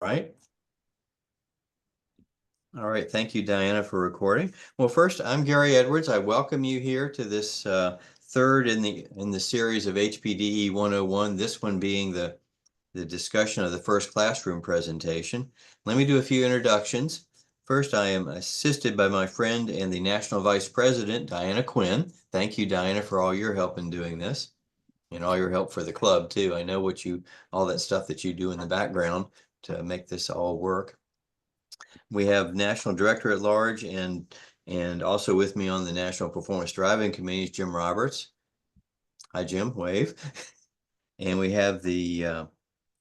Right. All right. Thank you, Diana, for recording. Well, first, I'm Gary Edwards. I welcome you here to this third in the series of HPDE 101. This one being the discussion of the first classroom presentation. Let me do a few introductions. First, I am assisted by my friend and the National Vice President, Diana Quinn. Thank you, Diana, for all your help in doing this and all your help for the club too. I know all that stuff that you do in the background to make this all work. We have National Director at Large and also with me on the National Performance Driving Committee is Jim Roberts. Hi, Jim, wave. And we have the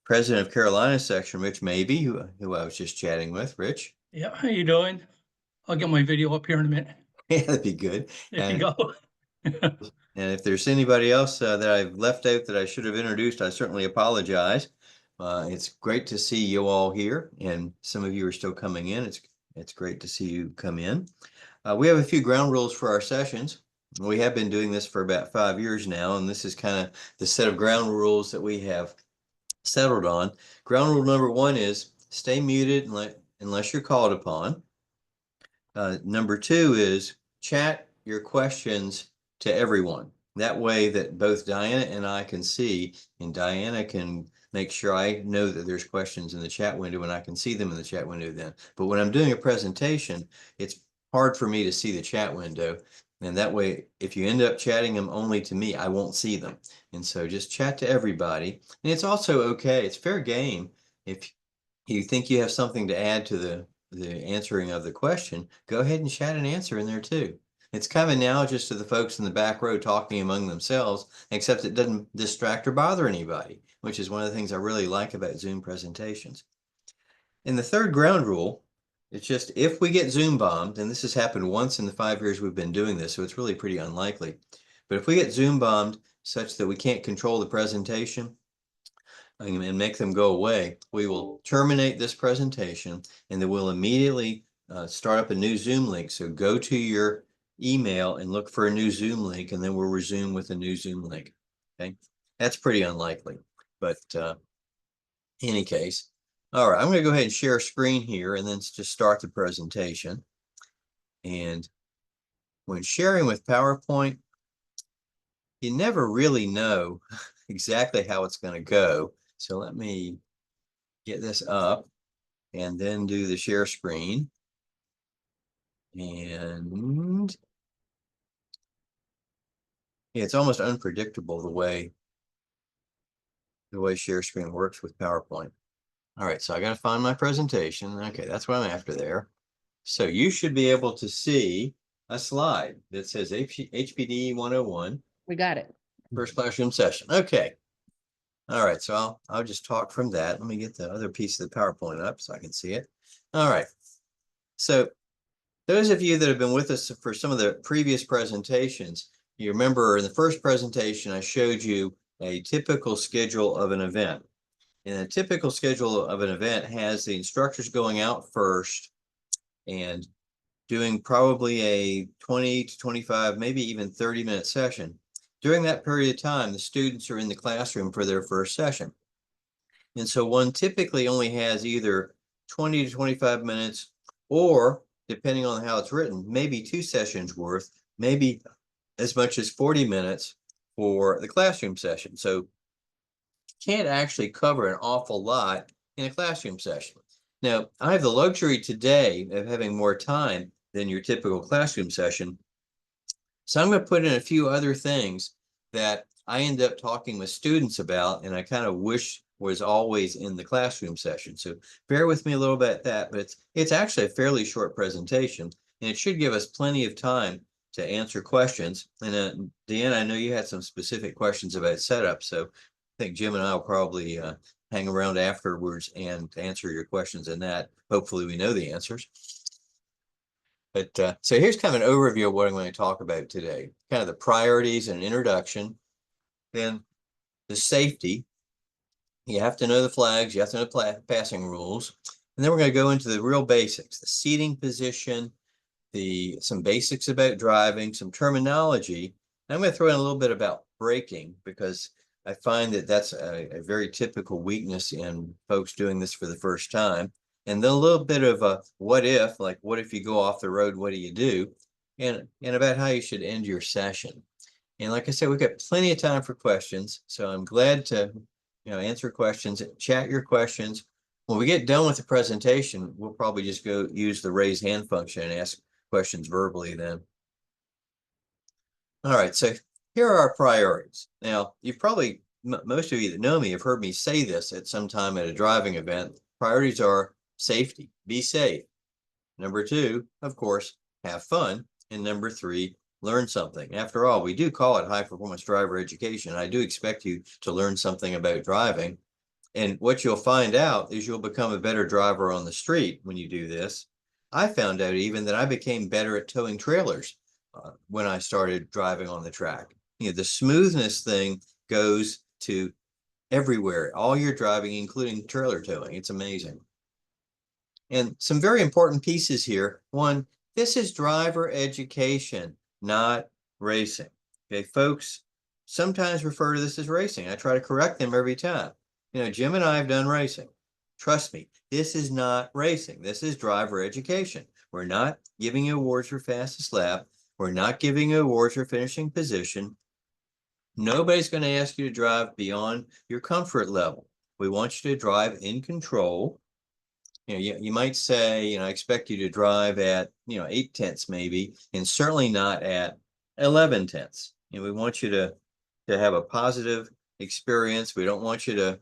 President of Carolina section, Rich Mabey, who I was just chatting with. Rich? Yeah, how you doing? I'll get my video up here in a minute. Yeah, that'd be good. There you go. And if there's anybody else that I've left out that I should have introduced, I certainly apologize. It's great to see you all here, and some of you are still coming in. It's great to see you come in. We have a few ground rules for our sessions. We have been doing this for about 5 years now, and this is kind of the set of ground rules that we have settled on. Ground rule number 1 is stay muted unless you're called upon. Number 2 is chat your questions to everyone. That way that both Diana and I can see, and Diana can make sure I know that there's questions in the chat window and I can see them in the chat window then. But when I'm doing a presentation, it's hard for me to see the chat window. And that way, if you end up chatting them only to me, I won't see them. And so just chat to everybody. And it's also okay, it's fair game. If you think you have something to add to the answering of the question, go ahead and chat an answer in there too. It's kind of analogous to the folks in the back row talking among themselves, except it doesn't distract or bother anybody, which is one of the things I really like about Zoom presentations. And the third ground rule, it's just if we get Zoom bombed, and this has happened once in the 5 years we've been doing this, so it's really pretty unlikely. But if we get Zoom bombed such that we can't control the presentation and make them go away, we will terminate this presentation and then we'll immediately start up a new Zoom link. So go to your email and look for a new Zoom link, and then we'll resume with a new Zoom link. Okay, that's pretty unlikely, but in any case. All right, I'm going to go ahead and share a screen here and then just start the presentation. And when sharing with PowerPoint, you never really know exactly how it's going to go. So let me get this up and then do the share screen. And yeah, it's almost unpredictable the way share screen works with PowerPoint. All right, so I got to find my presentation. Okay, that's what I'm after there. So you should be able to see a slide that says HPDE 101. We got it. First classroom session. Okay. All right, so I'll just talk from that. Let me get the other piece of the PowerPoint up so I can see it. All right. So those of you that have been with us for some of the previous presentations, you remember in the first presentation, I showed you a typical schedule of an event. And a typical schedule of an event has the instructors going out first and doing probably a 20 to 25, maybe even 30-minute session. During that period of time, the students are in the classroom for their first session. And so one typically only has either 20 to 25 minutes, or depending on how it's written, maybe 2 sessions worth, maybe as much as 40 minutes for the classroom session. So can't actually cover an awful lot in a classroom session. Now, I have the luxury today of having more time than your typical classroom session. So I'm going to put in a few other things that I end up talking with students about, and I kind of wish was always in the classroom session. So bear with me a little bit at that, but it's actually a fairly short presentation, and it should give us plenty of time to answer questions. And Deanna, I know you had some specific questions about setup, so I think Jim and I will probably hang around afterwards and answer your questions in that. Hopefully we know the answers. But so here's kind of an overview of what I'm going to talk about today. Kind of the priorities and introduction. Then the safety. You have to know the flags. You have to know the passing rules. And then we're going to go into the real basics, the seating position, some basics about driving, some terminology. I'm going to throw in a little bit about braking, because I find that that's a very typical weakness in folks doing this for the first time. And then a little bit of a what if, like what if you go off the road, what do you do? And about how you should end your session. And like I said, we've got plenty of time for questions. So I'm glad to, answer questions, chat your questions. When we get done with the presentation, we'll probably just go use the raise hand function and ask questions verbally then. All right, so here are our priorities. Now, you've probably, most of you that know me have heard me say this at some time at a driving event. Priorities are safety, be safe. Number two, of course, have fun. And number three, learn something. After all, we do call it high performance driver education. I do expect you to learn something about driving. And what you'll find out is you'll become a better driver on the street when you do this. I found out even that I became better at towing trailers when I started driving on the track. The smoothness thing goes to everywhere, all your driving, including trailer towing. It's amazing. And some very important pieces here. One, this is driver education, not racing. Okay, folks sometimes refer to this as racing. I try to correct them every time. Jim and I have done racing. Trust me, this is not racing. This is driver education. We're not giving you awards for fastest lap. We're not giving you awards for finishing position. Nobody's going to ask you to drive beyond your comfort level. We want you to drive in control. You might say, I expect you to drive at, 8/10 maybe, and certainly not at 11/10. We want you to have a positive experience. We don't want you to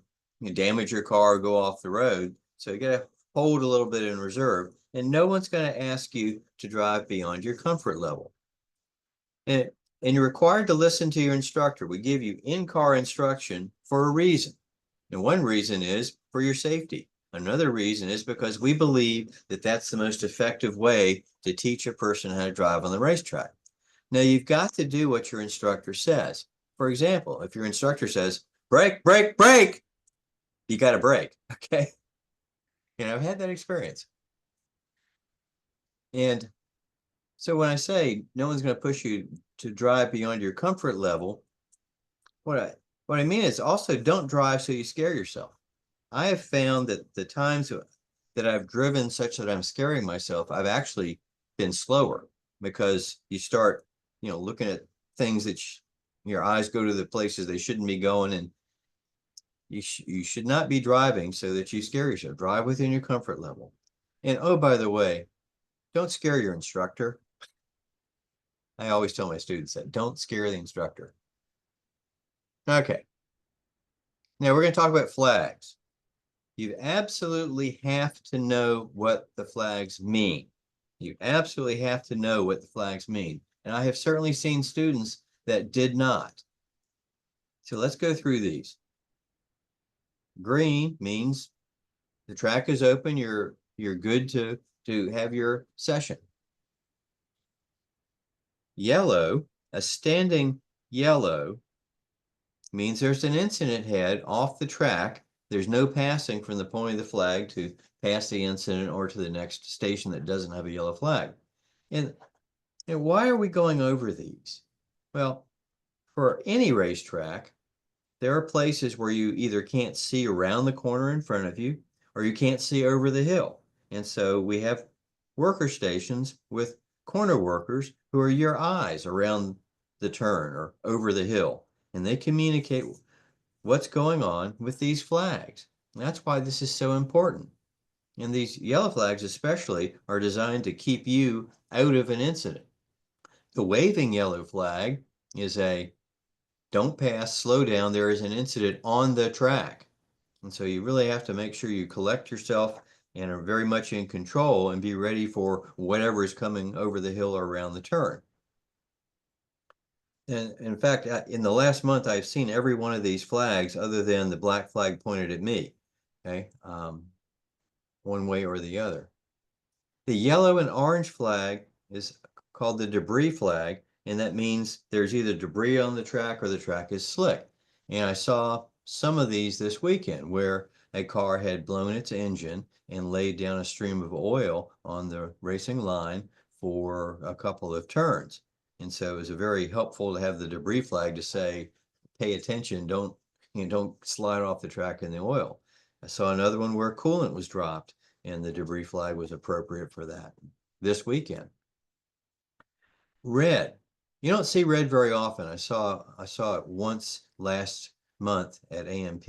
damage your car or go off the road. So you got to hold a little bit in reserve, and no one's going to ask you to drive beyond your comfort level. And you're required to listen to your instructor. We give you in-car instruction for a reason. And one reason is for your safety. Another reason is because we believe that that's the most effective way to teach a person how to drive on the racetrack. Now, you've got to do what your instructor says. For example, if your instructor says, brake, brake, brake, you got to brake, okay? I've had that experience. And so when I say no one's going to push you to drive beyond your comfort level, what I mean is also don't drive so you scare yourself. I have found that the times that I've driven such that I'm scaring myself, I've actually been slower because you start, looking at things that your eyes go to the places they shouldn't be going, and you should not be driving so that you scare yourself. Drive within your comfort level. And oh, by the way, don't scare your instructor. I always tell my students that don't scare the instructor. Okay. Now we're going to talk about flags. You absolutely have to know what the flags mean. You absolutely have to know what the flags mean. And I have certainly seen students that did not. So let's go through these. Green means the track is open, you're good to have your session. Yellow, a standing yellow, means there's an incident head off the track. There's no passing from the point of the flag to pass the incident or to the next station that doesn't have a yellow flag. And why are we going over these? Well, for any racetrack, there are places where you either can't see around the corner in front of you or you can't see over the hill. And so we have worker stations with corner workers who are your eyes around the turn or over the hill. And they communicate what's going on with these flags. And that's why this is so important. And these yellow flags especially are designed to keep you out of an incident. The waving yellow flag is a don't pass, slow down, there is an incident on the track. And so you really have to make sure you collect yourself and are very much in control and be ready for whatever is coming over the hill or around the turn. And in fact, in the last month, I've seen every one of these flags other than the black flag pointed at me, okay, one way or the other. The yellow and orange flag is called the debris flag, and that means there's either debris on the track or the track is slick. And I saw some of these this weekend where a car had blown its engine and laid down a stream of oil on the racing line for a couple of turns. And so it was very helpful to have the debris flag to say, pay attention, don't You don't slide off the track in the oil. I saw another one where coolant was dropped and the debris flag was appropriate for that this weekend. Red. You don't see red very often. I saw it once last month at AMP.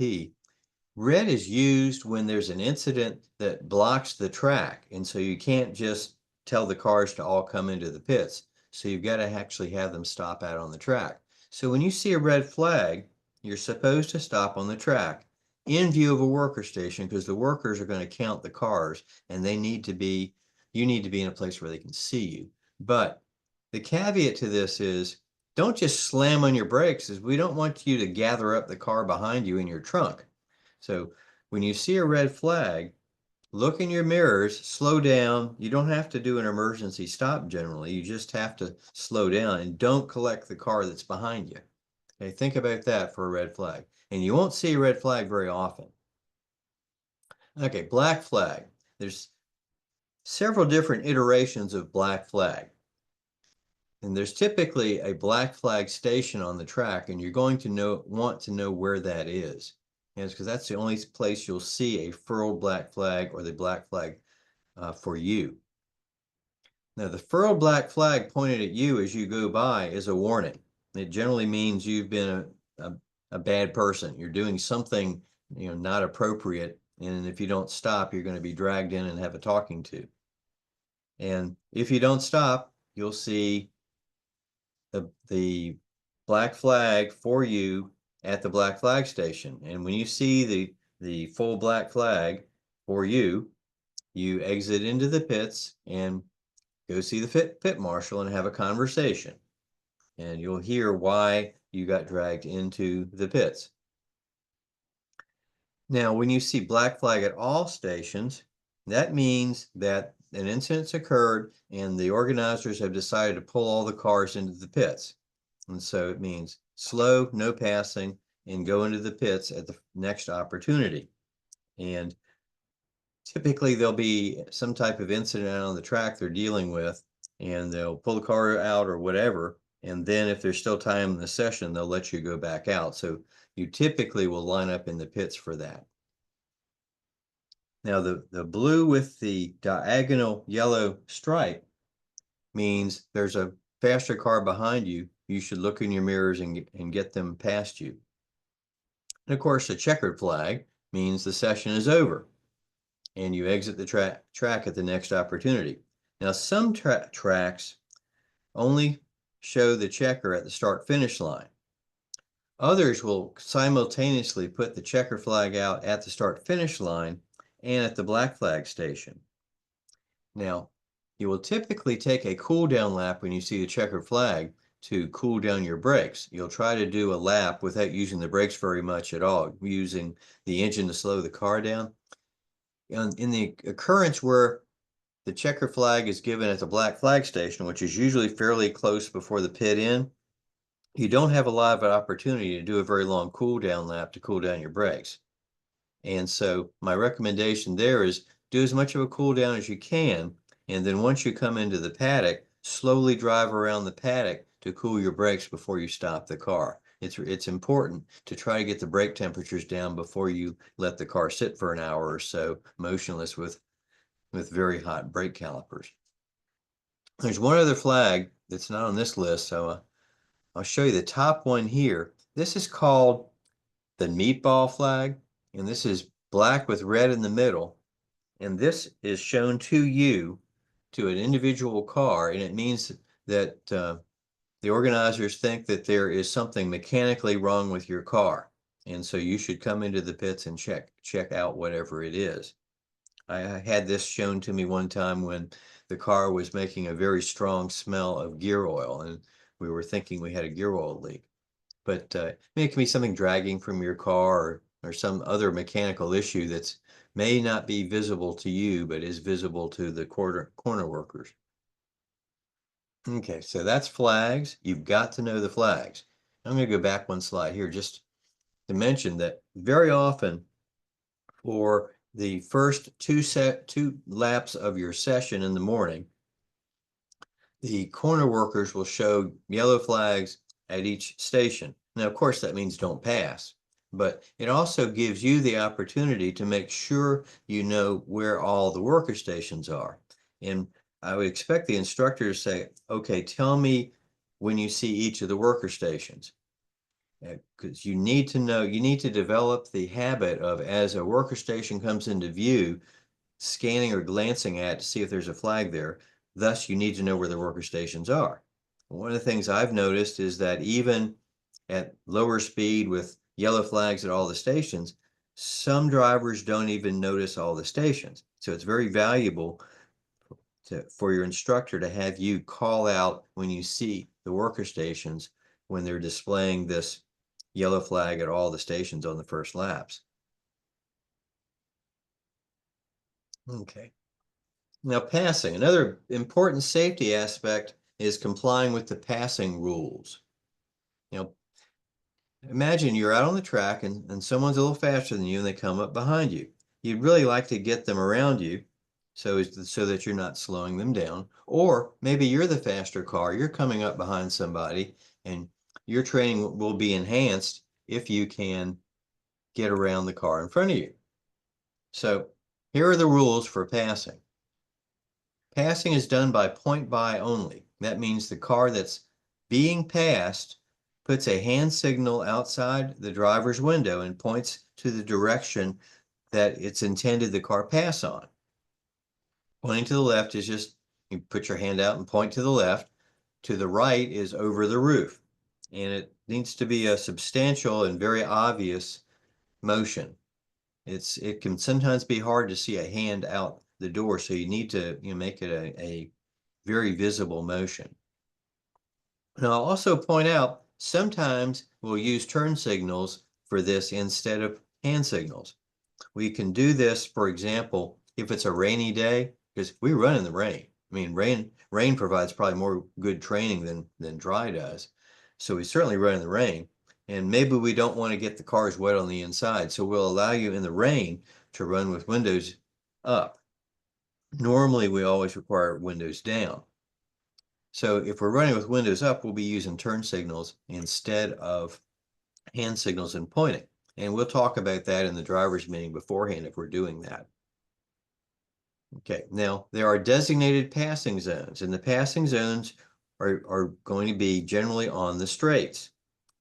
Red is used when there's an incident that blocks the track, and so you can't just tell the cars to all come into the pits. So you've got to actually have them stop out on the track. So when you see a red flag, you're supposed to stop on the track in view of a worker station, because the workers are going to count the cars and you need to be in a place where they can see you. But the caveat to this is don't just slam on your brakes, as we don't want you to gather up the car behind you in your trunk. So when you see a red flag, look in your mirrors, slow down. You don't have to do an emergency stop generally. You just have to slow down and don't collect the car that's behind you. Okay, think about that for a red flag. And you won't see a red flag very often. Okay, black flag. There's several different iterations of black flag. And there's typically a black flag station on the track, and you're going to want to know where that is. And it's because that's the only place you'll see a furled black flag or the black flag for you. Now, the furled black flag pointed at you as you go by is a warning. It generally means you've been a bad person. You're doing something, not appropriate. And if you don't stop, you're going to be dragged in and have a talking to. And if you don't stop, you'll see the black flag for you at the black flag station. And when you see the full black flag for you, you exit into the pits and go see the pit marshal and have a conversation. And you'll hear why you got dragged into the pits. Now, when you see black flag at all stations, that means that an incident's occurred and the organizers have decided to pull all the cars into the pits. And so it means slow, no passing, and go into the pits at the next opportunity. And typically there'll be some type of incident out on the track they're dealing with, and they'll pull the car out or whatever. And then if there's still time in the session, they'll let you go back out. So you typically will line up in the pits for that. Now the blue with the diagonal yellow stripe means there's a faster car behind you. You should look in your mirrors and get them past you. And of course, the checkered flag means the session is over and you exit the track at the next opportunity. Now, some tracks only show the checker at the start-finish line. Others will simultaneously put the checker flag out at the start-finish line and at the black flag station. Now, you will typically take a cool down lap when you see the checkered flag to cool down your brakes. You'll try to do a lap without using the brakes very much at all, using the engine to slow the car down. In the occurrence where the checker flag is given at the black flag station, which is usually fairly close before the pit in, you don't have a lot of an opportunity to do a very long cool down lap to cool down your brakes. And so my recommendation there is do as much of a cool down as you can. And then once you come into the paddock, slowly drive around the paddock to cool your brakes before you stop the car. It's important to try to get the brake temperatures down before you let the car sit for an hour or so motionless with very hot brake calipers. There's one other flag that's not on this list, so I'll show you the top one here. This is called the meatball flag, and this is black with red in the middle. And this is shown to you, to an individual car, and it means that the organizers think that there is something mechanically wrong with your car. And so you should come into the pits and check out whatever it is. I had this shown to me one time when the car was making a very strong smell of gear oil, and we were thinking we had a gear oil leak. But it can be something dragging from your car or some other mechanical issue that's may not be visible to you, but is visible to the corner workers. Okay, so that's flags. You've got to know the flags. I'm going to go back one slide here just to mention that very often for the first two laps of your session in the morning, the corner workers will show yellow flags at each station. Now, of course, that means don't pass. but it also gives you the opportunity to make sure you know where all the worker stations are. And I would expect the instructor to say, okay, tell me when you see each of the worker stations. Because you need to know, you need to develop the habit of, as a worker station comes into view, scanning or glancing at to see if there's a flag there. Thus, you need to know where the worker stations are. One of the things I've noticed is that even at lower speed with yellow flags at all the stations, some drivers don't even notice all the stations. So it's very valuable for your instructor to have you call out when you see the worker stations when they're displaying this yellow flag at all the stations on the first laps. Okay. Now, passing. Another important safety aspect is complying with the passing rules. You know, imagine you're out on the track and someone's a little faster than you and they come up behind you. You'd really like to get them around you so that you're not slowing them down. Or maybe you're the faster car, you're coming up behind somebody, and your training will be enhanced if you can get around the car in front of you. So here are the rules for passing. Passing is done by point by only. That means the car that's being passed puts a hand signal outside the driver's window and points to the direction that it's intended the car pass on. Pointing to the left is just, you put your hand out and point to the left. To the right is over the roof. And it needs to be a substantial and very obvious motion. It can sometimes be hard to see a hand out the door, so you need to make it a very visible motion. Now, I'll also point out, sometimes we'll use turn signals for this instead of hand signals. We can do this, for example, if it's a rainy day, because we run in the rain. I mean, rain provides probably more good training than dry does. So we certainly run in the rain. And maybe we don't want to get the cars wet on the inside. So we'll allow you in the rain to run with windows up. Normally, we always require windows down. So if we're running with windows up, we'll be using turn signals instead of hand signals and pointing. And we'll talk about that in the driver's meeting beforehand if we're doing that. Okay, now there are designated passing zones, and the passing zones are going to be generally on the straights.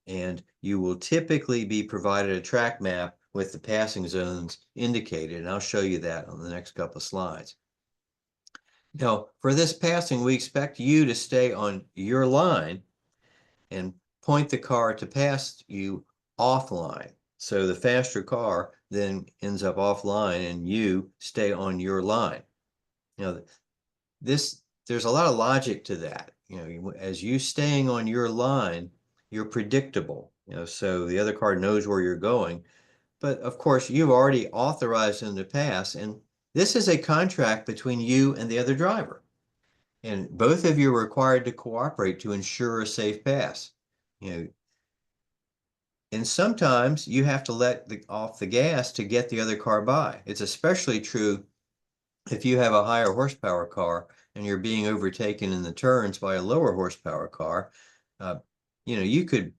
And you will typically be provided a track map with the passing zones indicated, and I'll show you that on the next couple of slides. Now, for this passing, we expect you to stay on your line and point the car to pass you offline. So the faster car then ends up offline and you stay on your line. Now, there's a lot of logic to that. As you staying on your line, you're predictable. So the other car knows where you're going. But of course, you've already authorized them to pass, and this is a contract between you and the other driver. And both of you are required to cooperate to ensure a safe pass. And sometimes you have to let off the gas to get the other car by. It's especially true if you have a higher horsepower car and you're being overtaken in the turns by a lower horsepower car. You could,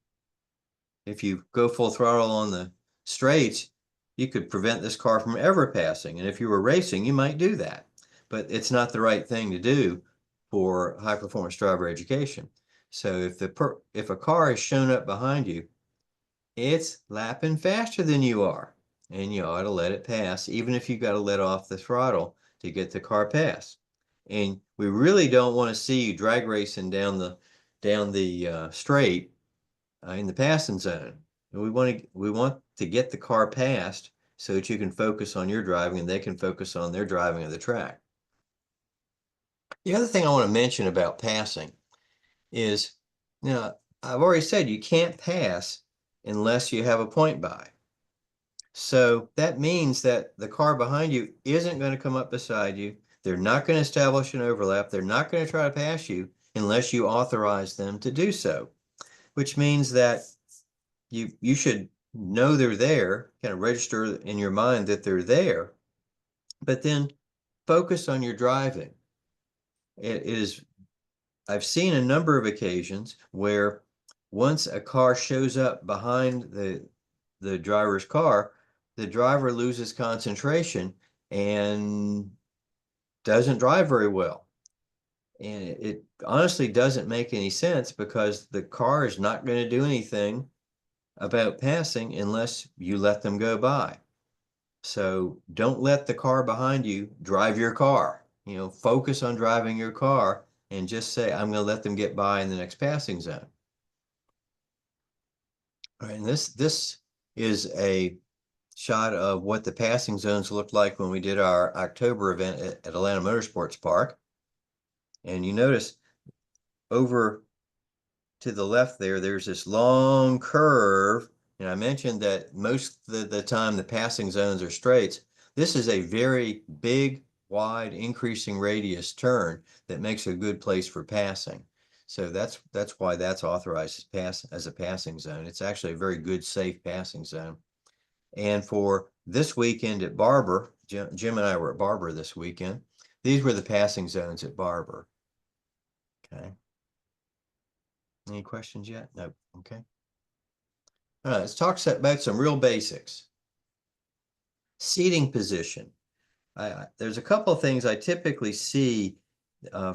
if you go full throttle on the straights, you could prevent this car from ever passing. And if you were racing, you might do that. But it's not the right thing to do for high performance driver education. So if a car is shown up behind you, it's lapping faster than you are, and you ought to let it pass, even if you got to let off the throttle to get the car past. And we really don't want to see you drag racing down the straight in the passing zone. We want to get the car past so that you can focus on your driving and they can focus on their driving of the track. The other thing I want to mention about passing is, I've already said you can't pass unless you have a point by. So that means that the car behind you isn't going to come up beside you. They're not going to establish an overlap. They're not going to try to pass you unless you authorize them to do so, which means that you should know they're there, kind of register in your mind that they're there, but then focus on your driving. I've seen a number of occasions where once a car shows up behind the the driver's car, the driver loses concentration and doesn't drive very well. And it honestly doesn't make any sense because the car is not going to do anything about passing unless you let them go by. So don't let the car behind you drive your car. You know, focus on driving your car and just say, I'm going to let them get by in the next passing zone. All right, and this is a shot of what the passing zones looked like when we did our October event at Atlanta Motorsports Park. And you notice over to the left there, there's this long curve. And I mentioned that most of the time the passing zones are straights. This is a very big, wide, increasing radius turn that makes a good place for passing. So that's why that's authorized as a passing zone. It's actually a very good, safe passing zone. And for this weekend at Barber, Jim and I were at Barber this weekend. These were the passing zones at Barber. Okay. Any questions yet? No. Okay. All right, let's talk about some real basics. Seating position. There's a couple of things I typically see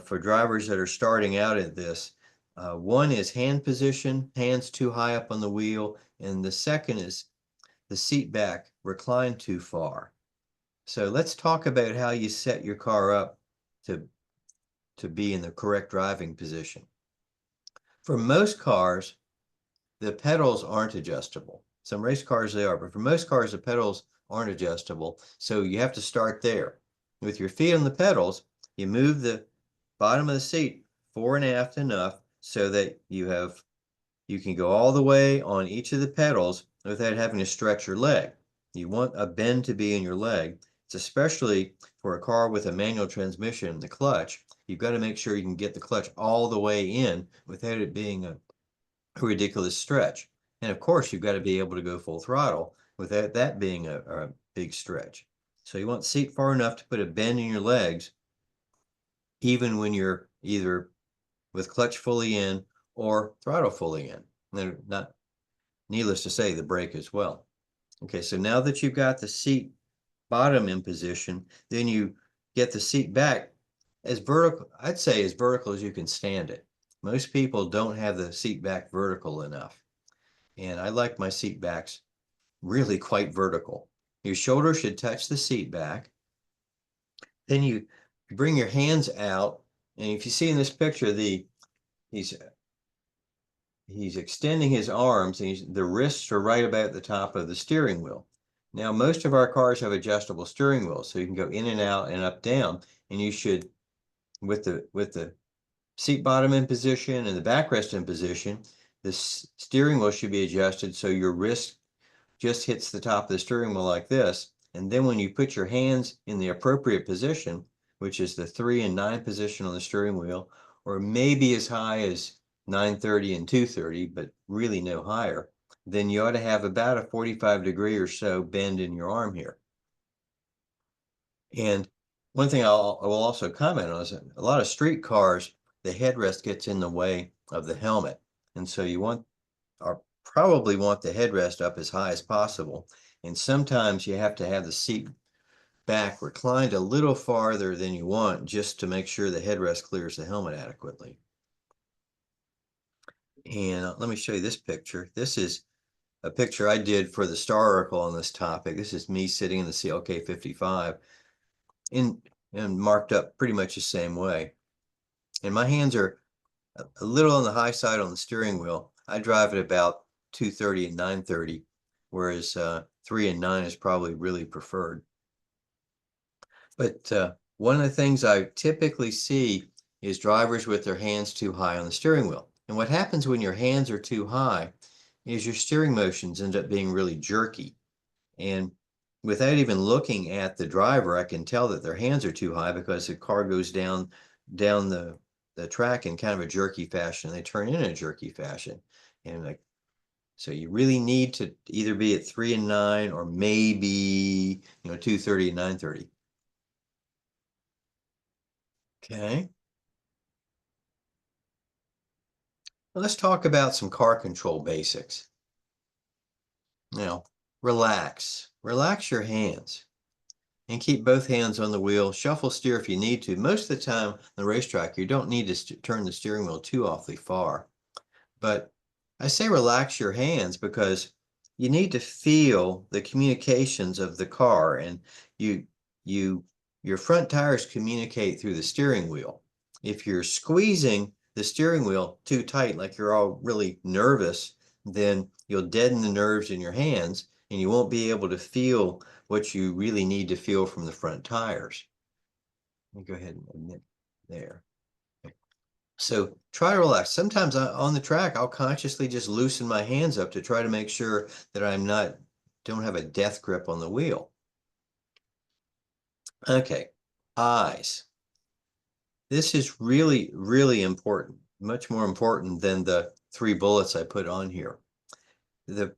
for drivers that are starting out at this. One is hand position, hands too high up on the wheel, and the second is the seat back reclined too far. So let's talk about how you set your car up to be in the correct driving position. For most cars, the pedals aren't adjustable. Some race cars they are, but for most cars, the pedals aren't adjustable. So you have to start there. With your feet on the pedals, you move the bottom of the seat fore and aft enough so that you can go all the way on each of the pedals without having to stretch your leg. You want a bend to be in your leg. It's especially for a car with a manual transmission, the clutch. You've got to make sure you can get the clutch all the way in without it being a ridiculous stretch. And of course, you've got to be able to go full throttle without that being a big stretch. So you want seat far enough to put a bend in your legs, even when you're either with clutch fully in or throttle fully in. And not needless to say, the brake as well. Okay, so now that you've got the seat bottom in position, then you get the seat back as vertical, I'd say as vertical as you can stand it. Most people don't have the seat back vertical enough. And I like my seat backs really quite vertical. Your shoulder should touch the seat back. Then you bring your hands out. And if you see in this picture, he's extending his arms and the wrists are right about the top of the steering wheel. Now, most of our cars have adjustable steering wheels, so you can go in and out and up, down, and you should, with the seat bottom in position and the backrest in position, the steering wheel should be adjusted so your wrist just hits the top of the steering wheel like this. And then when you put your hands in the appropriate position, which is the 3 and 9 position on the steering wheel, or maybe as high as 930 and 230, but really no higher, then you ought to have about a 45-degree or so bend in your arm here. And one thing I will also comment on is a lot of street cars, the headrest gets in the way of the helmet. And so you probably want the headrest up as high as possible. And sometimes you have to have the seat back reclined a little farther than you want just to make sure the headrest clears the helmet adequately. And let me show you this picture. This is a picture I did for the Star article on this topic. This is me sitting in the CLK 55 and marked up pretty much the same way. And my hands are a little on the high side on the steering wheel. I drive at about 230 and 930, whereas 3 and 9 is probably really preferred. But one of the things I typically see is drivers with their hands too high on the steering wheel. And what happens when your hands are too high is your steering motions end up being really jerky. And without even looking at the driver, I can tell that their hands are too high because the car goes down the track in kind of a jerky fashion. They turn in a jerky fashion. And so you really need to either be at 3 and 9 or maybe 230 and 930. Okay. Well, let's talk about some car control basics. Now, relax your hands and keep both hands on the wheel. Shuffle steer if you need to. Most of the time on the racetrack, you don't need to turn the steering wheel too awfully far. But I say relax your hands because you need to feel the communications of the car, and your front tires communicate through the steering wheel. If you're squeezing the steering wheel too tight, like you're all really nervous, then you'll deaden the nerves in your hands and you won't be able to feel what you really need to feel from the front tires. Let me go ahead and admit there. So try to relax. Sometimes on the track, I'll consciously just loosen my hands up to try to make sure that don't have a death grip on the wheel. Okay, eyes. This is really, really important, much more important than the 3 bullets I put on here. The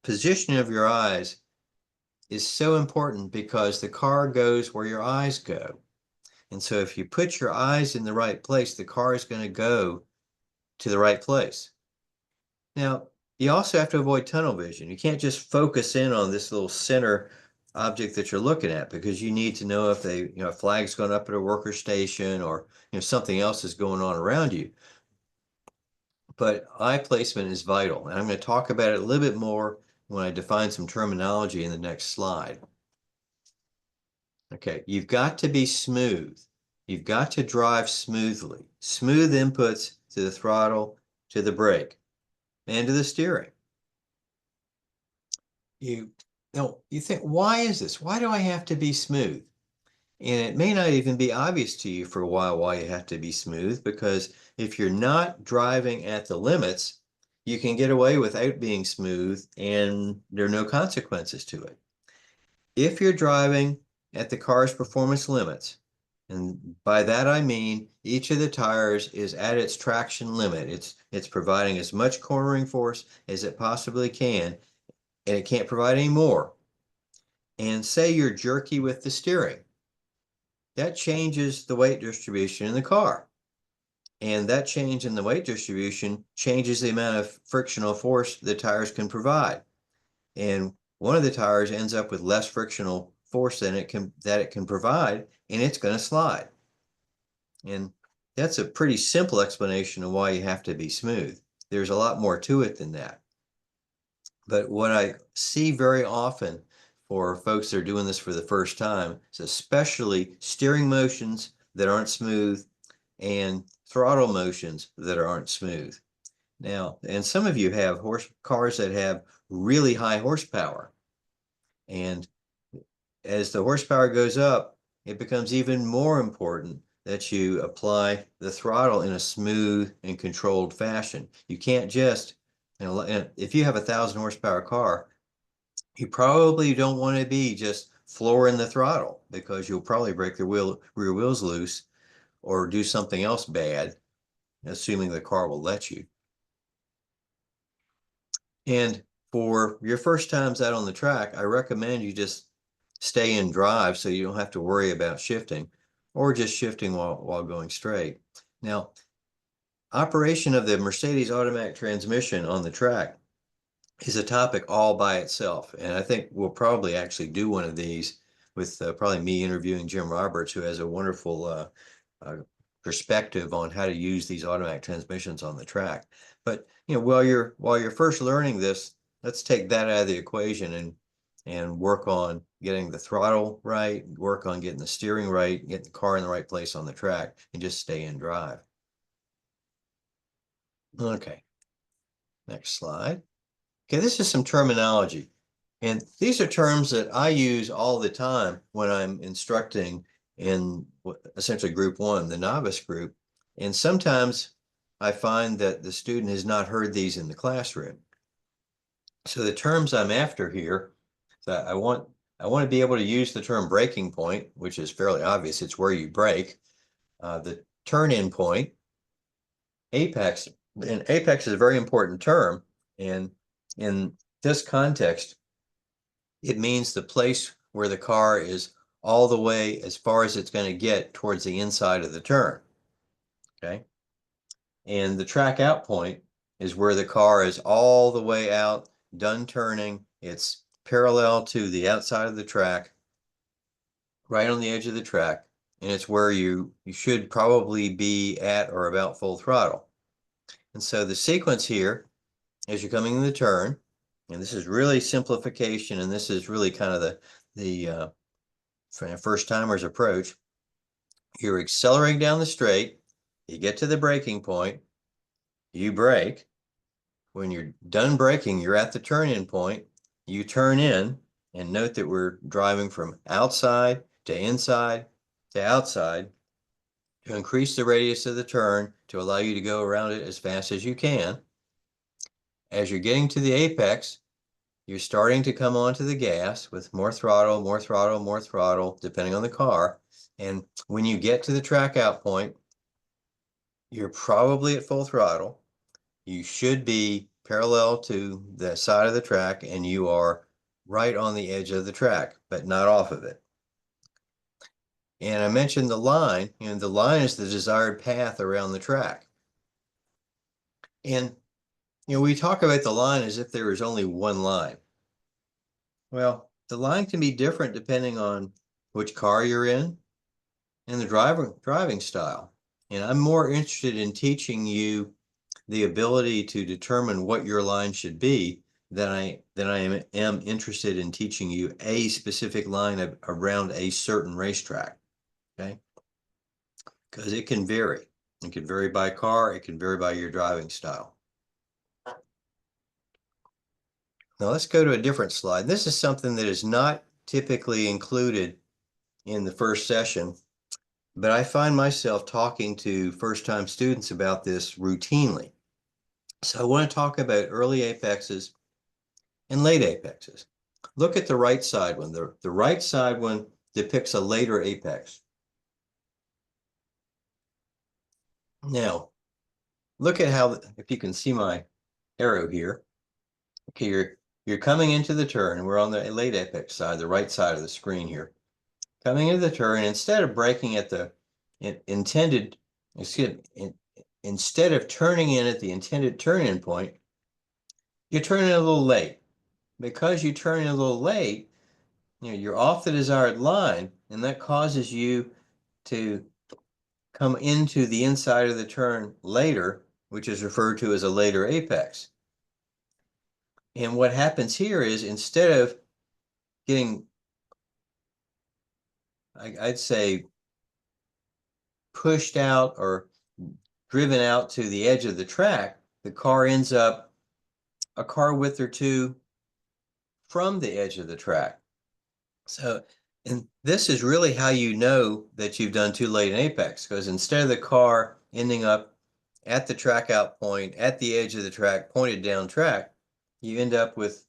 position of your eyes is so important because the car goes where your eyes go. And so if you put your eyes in the right place, the car is going to go to the right place. Now, you also have to avoid tunnel vision. You can't just focus in on this little center object that you're looking at, because you need to know if a flag's going up at a worker station, or something else is going on around you. But eye placement is vital, and I'm going to talk about it a little bit more when I define some terminology in the next slide. Okay, you've got to be smooth. You've got to drive smoothly. Smooth inputs to the throttle, to the brake, and to the steering. You think, why is this? Why do I have to be smooth? And it may not even be obvious to you for a while why you have to be smooth, because if you're not driving at the limits, you can get away without being smooth and there are no consequences to it. If you're driving at the car's performance limits, and by that I mean each of the tires is at its traction limit. It's providing as much cornering force as it possibly can, and it can't provide any more. And say you're jerky with the steering, that changes the weight distribution in the car. And that change in the weight distribution changes the amount of frictional force the tires can provide. And one of the tires ends up with less frictional force than it can provide, and it's going to slide. And that's a pretty simple explanation of why you have to be smooth. There's a lot more to it than that. But what I see very often for folks that are doing this for the first time is especially steering motions that aren't smooth and throttle motions that aren't smooth. Now, and some of you have cars that have really high horsepower. And as the horsepower goes up, it becomes even more important that you apply the throttle in a smooth and controlled fashion. You can't just, if you have a 1,000 horsepower car, you probably don't want to be just flooring the throttle, because you'll probably break the rear wheels loose or do something else bad, assuming the car will let you. And for your first times out on the track, I recommend you just stay in drive so you don't have to worry about shifting, or just shifting while going straight. Now, operation of the Mercedes automatic transmission on the track is a topic all by itself. And I think we'll probably actually do one of these with probably me interviewing Jim Roberts, who has a wonderful perspective on how to use these automatic transmissions on the track. But while you're first learning this, let's take that out of the equation and work on getting the throttle right, work on getting the steering right, get the car in the right place on the track, and just stay in drive. Okay, next slide. Okay, this is some terminology. And these are terms that I use all the time when I'm instructing in essentially group 1, the novice group. And sometimes I find that the student has not heard these in the classroom. So the terms I'm after here, that I want to be able to use the term braking point, which is fairly obvious. It's where you brake. The turn-in point, apex, and apex is a very important term. And in this context, it means the place where the car is all the way as far as it's going to get towards the inside of the turn. Okay. And the track out point is where the car is all the way out done turning. It's parallel to the outside of the track, right on the edge of the track, and it's where you should probably be at or about full throttle. And so the sequence here, as you're coming in the turn, and this is really simplification, and this is really kind of the first timer's approach. You're accelerating down the straight, you get to the braking point, you brake. When you're done braking, you're at the turn-in point, you turn in, and note that we're driving from outside to inside to outside to increase the radius of the turn to allow you to go around it as fast as you can. As you're getting to the apex, you're starting to come onto the gas with more throttle, more throttle, more throttle, depending on the car. And when you get to the track out point, you're probably at full throttle. You should be parallel to the side of the track, and you are right on the edge of the track, but not off of it. And I mentioned the line, the line is the desired path around the track. And, we talk about the line as if there is only one line. Well, the line can be different depending on which car you're in and the driving style. And I'm more interested in teaching you the ability to determine what your line should be than I am interested in teaching you a specific line around a certain racetrack. Okay, because it can vary. It can vary by car. It can vary by your driving style. Now let's go to a different slide. This is something that is not typically included in the first session, but I find myself talking to first-time students about this routinely. So I want to talk about early apexes and late apexes. Look at the right side one. The right side one depicts a later apex. Now, look at how, if you can see my arrow here. Okay, you're coming into the turn. We're on the late apex side, the right side of the screen here. Coming into the turn, instead of braking at the intended, instead of turning in at the intended turn-in point, you turn in a little late. Because you turn in a little late, you're off the desired line, and that causes you to come into the inside of the turn later, which is referred to as a later apex. And what happens here is, instead of getting, I'd say, pushed out or driven out to the edge of the track, the car ends up a car width or two from the edge of the track. So, and this is really how you know that you've done too late in apex, because instead of the car ending up at the track out point, at the edge of the track, pointed down track, you end up with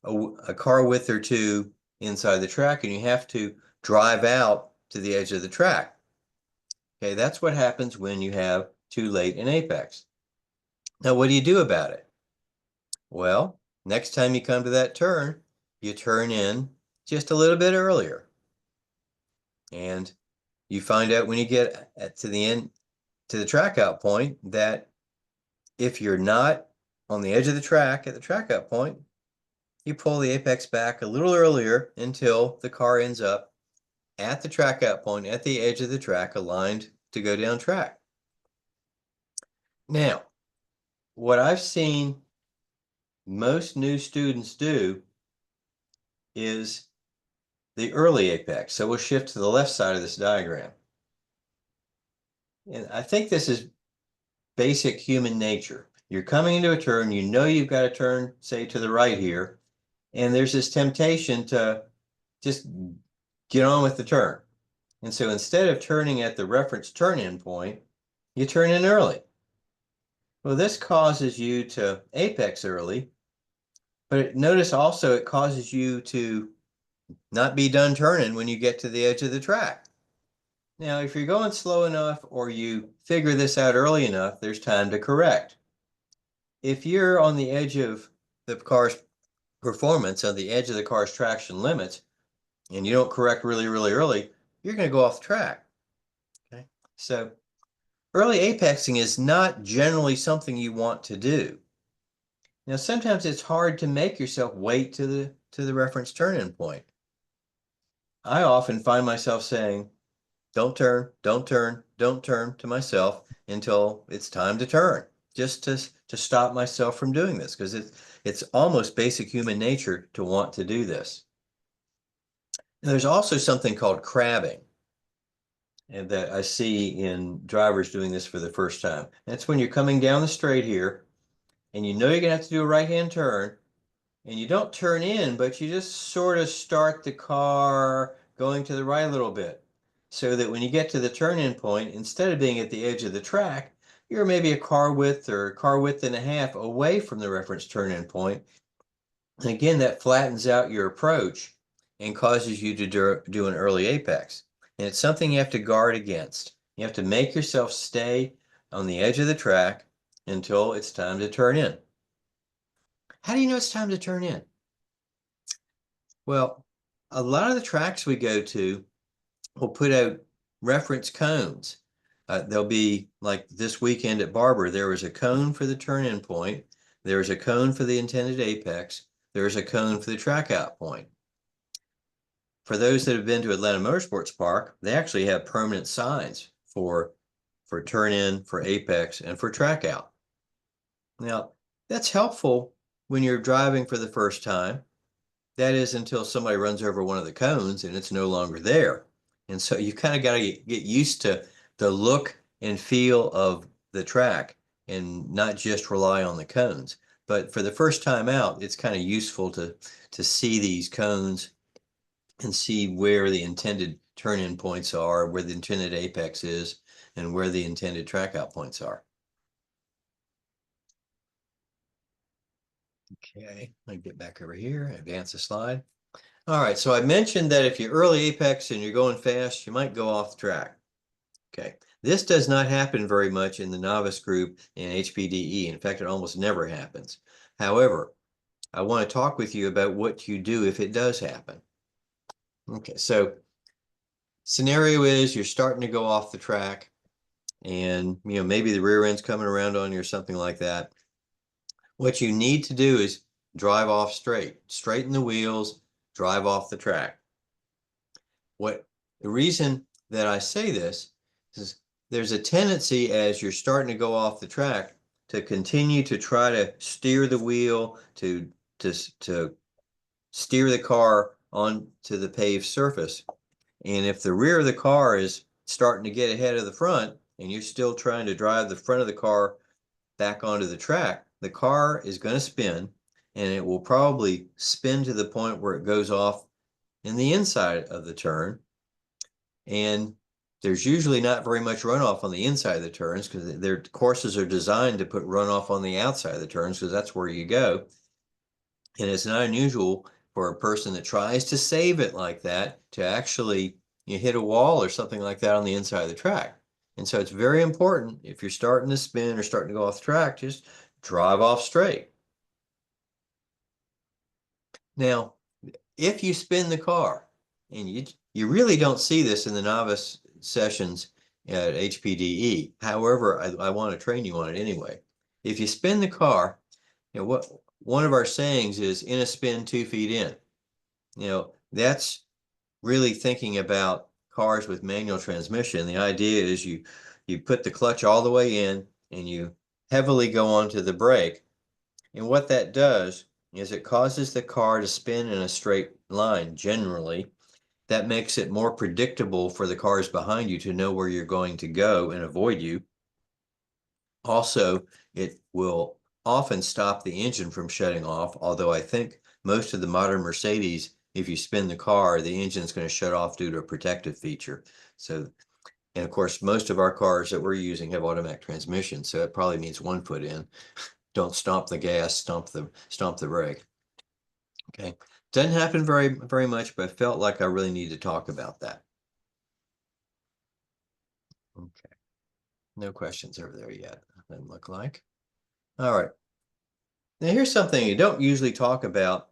a car width or two inside the track, and you have to drive out to the edge of the track. Okay, that's what happens when you have too late in apex. Now, what do you do about it? Well, next time you come to that turn, you turn in just a little bit earlier. And you find out when you get to the end, to the track out point, that if you're not on the edge of the track at the track out point, you pull the apex back a little earlier until the car ends up at the track out point, at the edge of the track, aligned to go down track. Now, what I've seen most new students do is the early apex. So we'll shift to the left side of this diagram. And I think this is basic human nature. You're coming into a turn, you know you've got to turn, say, to the right here, and there's this temptation to just get on with the turn. And so instead of turning at the reference turn-in point, you turn in early. Well, this causes you to apex early, but notice also it causes you to not be done turning when you get to the edge of the track. Now, if you're going slow enough or you figure this out early enough, there's time to correct. If you're on the edge of the car's performance, on the edge of the car's traction limits, and you don't correct really, really early, you're going to go off the track. Okay, so early apexing is not generally something you want to do. Now, sometimes it's hard to make yourself wait to the reference turn-in point. I often find myself saying, don't turn, don't turn, don't turn to myself until it's time to turn, just to stop myself from doing this, because it's almost basic human nature to want to do this. And there's also something called crabbing, and that I see in drivers doing this for the first time. That's when you're coming down the straight here, and you know you're gonna have to do a right-hand turn, and you don't turn in, but you just sort of start the car going to the right a little bit. So that when you get to the turn-in point, instead of being at the edge of the track, you're maybe a car width or a car width and a half away from the reference turn-in point. And again, that flattens out your approach and causes you to do an early apex. And it's something you have to guard against. You have to make yourself stay on the edge of the track until it's time to turn in. How do you know it's time to turn in? Well, a lot of the tracks we go to will put out reference cones. There'll be, like this weekend at Barber, there was a cone for the turn-in point. There was a cone for the intended apex. There's a cone for the track out point. For those that have been to Atlanta Motorsports Park, they actually have permanent signs for turn-in, for apex, and for track out. Now, that's helpful when you're driving for the first time. That is until somebody runs over one of the cones and it's no longer there. And so you kind of got to get used to the look and feel of the track and not just rely on the cones. But for the first time out, it's kind of useful to see these cones and see where the intended turn-in points are, where the intended apex is, and where the intended track out points are. Okay, let me get back over here, advance the slide. All right, so I mentioned that if you're early apex and you're going fast, you might go off the track. Okay, this does not happen very much in the novice group in HPDE. In fact, it almost never happens. However, I want to talk with you about what you do if it does happen. Okay, so scenario is you're starting to go off the track and maybe the rear end's coming around on you or something like that. What you need to do is drive off straight, straighten the wheels, drive off the track. The reason that I say this is there's a tendency as you're starting to go off the track to continue to try to steer the wheel, to steer the car onto the paved surface. And if the rear of the car is starting to get ahead of the front and you're still trying to drive the front of the car back onto the track, the car is going to spin, and it will probably spin to the point where it goes off in the inside of the turn. And there's usually not very much runoff on the inside of the turns because their courses are designed to put runoff on the outside of the turns because that's where you go. And it's not unusual for a person that tries to save it like that to actually hit a wall or something like that on the inside of the track. And so it's very important if you're starting to spin or starting to go off the track, just drive off straight. Now, if you spin the car, and you really don't see this in the novice sessions at HPDE. However, I want to train you on it anyway. If you spin the car, what one of our sayings is in a spin 2 feet in. That's really thinking about cars with manual transmission. The idea is you put the clutch all the way in and you heavily go onto the brake. And what that does is it causes the car to spin in a straight line generally. That makes it more predictable for the cars behind you to know where you're going to go and avoid you. Also, it will often stop the engine from shutting off, although I think most of the modern Mercedes, if you spin the car, the engine's going to shut off due to a protective feature. So, and of course, most of our cars that we're using have automatic transmission, so it probably means 1 foot in. Don't stomp the gas, stomp the brake. Okay. Doesn't happen very much, but I felt like I really need to talk about that. Okay. No questions over there yet, doesn't look like. All right. Now here's something you don't usually talk about